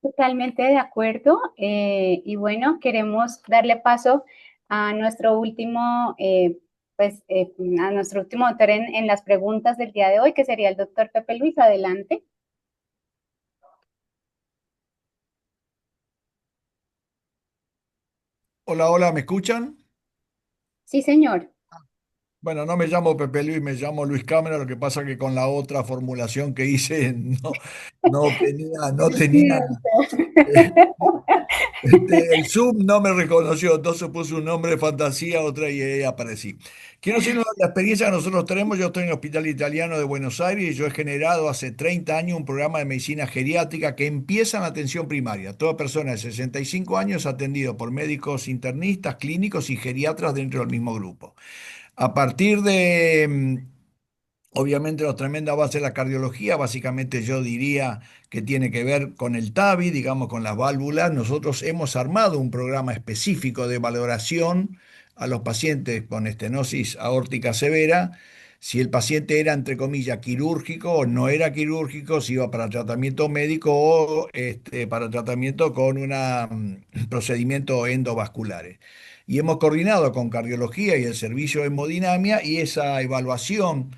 Totalmente de acuerdo. Y bueno, queremos darle paso a nuestro último, a nuestro último autor en las preguntas del día de hoy, que sería el doctor Pepe Luis. Adelante. Hola, hola, ¿me escuchan? Sí, señor. Bueno, no me llamo Pepe Luis, me llamo Luis Cámara, lo que pasa que con la otra formulación que hice no tenía, eh, el Zoom no me reconoció, entonces puse un nombre de fantasía, otra y ahí aparecí. Quiero decir la experiencia que nosotros tenemos. Yo estoy en el Hospital Italiano de Buenos Aires y yo he generado hace 30 años un programa de medicina geriátrica que empieza en la atención primaria. Toda persona de 65 años atendido por médicos internistas, clínicos y geriatras dentro del mismo grupo. A partir de Obviamente la tremenda base de la cardiología, básicamente yo diría que tiene que ver con el TAVI, digamos, con las válvulas. Nosotros hemos armado un programa específico de valoración a los pacientes con estenosis aórtica severa, si el paciente era, entre comillas, quirúrgico o no era quirúrgico, si iba para tratamiento médico o para tratamiento con un procedimiento endovasculares. Y hemos coordinado con cardiología y el servicio de hemodinamia y esa evaluación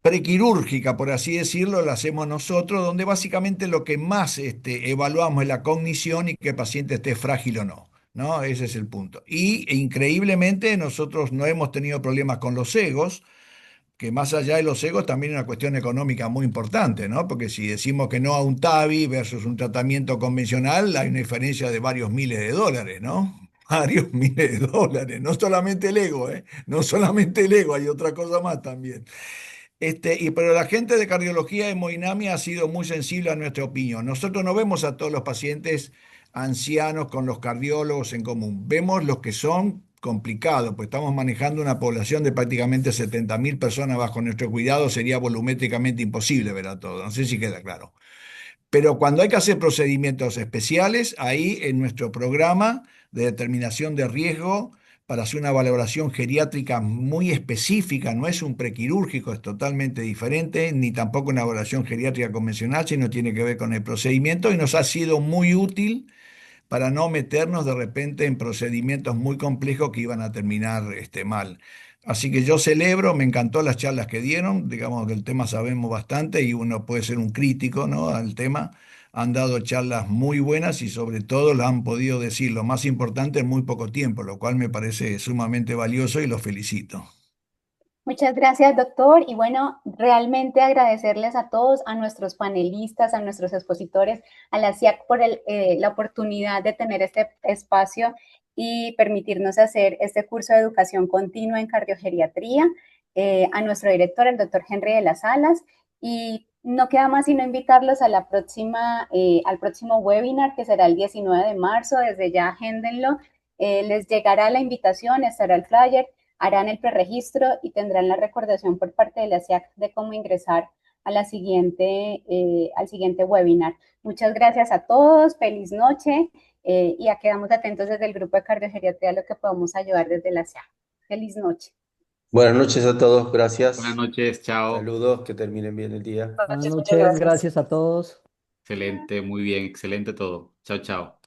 prequirúrgica, por así decirlo, la hacemos nosotros, donde básicamente lo que más evaluamos es la cognición y que el paciente esté frágil o no. ¿No? Ese es el punto. Y increíblemente nosotros no hemos tenido problemas con los egos, que más allá de los egos también es una cuestión económica muy importante, ¿no? Porque si decimos que no a un TAVI versus un tratamiento convencional, hay una diferencia de varios miles de dólares, ¿no? Varios miles de dólares, no solamente el ego, ¿eh? No solamente el ego, hay otra cosa más también. Pero la gente de cardiología de hemodinamia ha sido muy sensible a nuestra opinión. Nosotros no vemos a todos los pacientes ancianos con los cardiólogos en común. Vemos los que son complicados, pues estamos manejando una población de prácticamente 70.000 personas bajo nuestro cuidado. Sería volumétricamente imposible ver a todos. No sé si queda claro. Pero cuando hay que hacer procedimientos especiales, ahí en nuestro programa de determinación de riesgo, para hacer una valoración geriátrica muy específica, no es un prequirúrgico, es totalmente diferente, ni tampoco una valoración geriátrica convencional, sino tiene que ver con el procedimiento y nos ha sido muy útil para no meternos de repente en procedimientos muy complejos que iban a terminar mal. Así que yo celebro, me encantó las charlas que dieron, digamos que el tema sabemos bastante y uno puede ser un crítico, ¿no? Al tema. Han dado charlas muy buenas y sobre todo lo han podido decir lo más importante en muy poco tiempo, lo cual me parece sumamente valioso y los felicito. Muchas gracias, doctor. Y bueno, realmente agradecerles a todos, a nuestros panelistas, a nuestros expositores, a la CIAC por la oportunidad de tener este espacio y permitirnos hacer este curso de educación continua en cardiogeriatría, a nuestro director, el doctor Henry de las Alas. Y no queda más sino invitarlos a la próxima, al próximo webinar, que será el 19 de marzo. Desde ya, agéndenlo. Les llegará la invitación, estará el flyer, harán el preregistro y tendrán la recordación por parte de la SIAC de cómo ingresar a al siguiente webinar. Muchas gracias a todos, feliz noche y ya quedamos atentos desde el grupo de cardiogeriatría a lo que podamos ayudar desde la SIAC. Feliz noche. Buenas noches a todos, gracias. Buenas noches, chao. Saludos, que terminen bien el día. Buenas noches, gracias a todos. Excelente, muy bien, excelente todo. Chao, chao.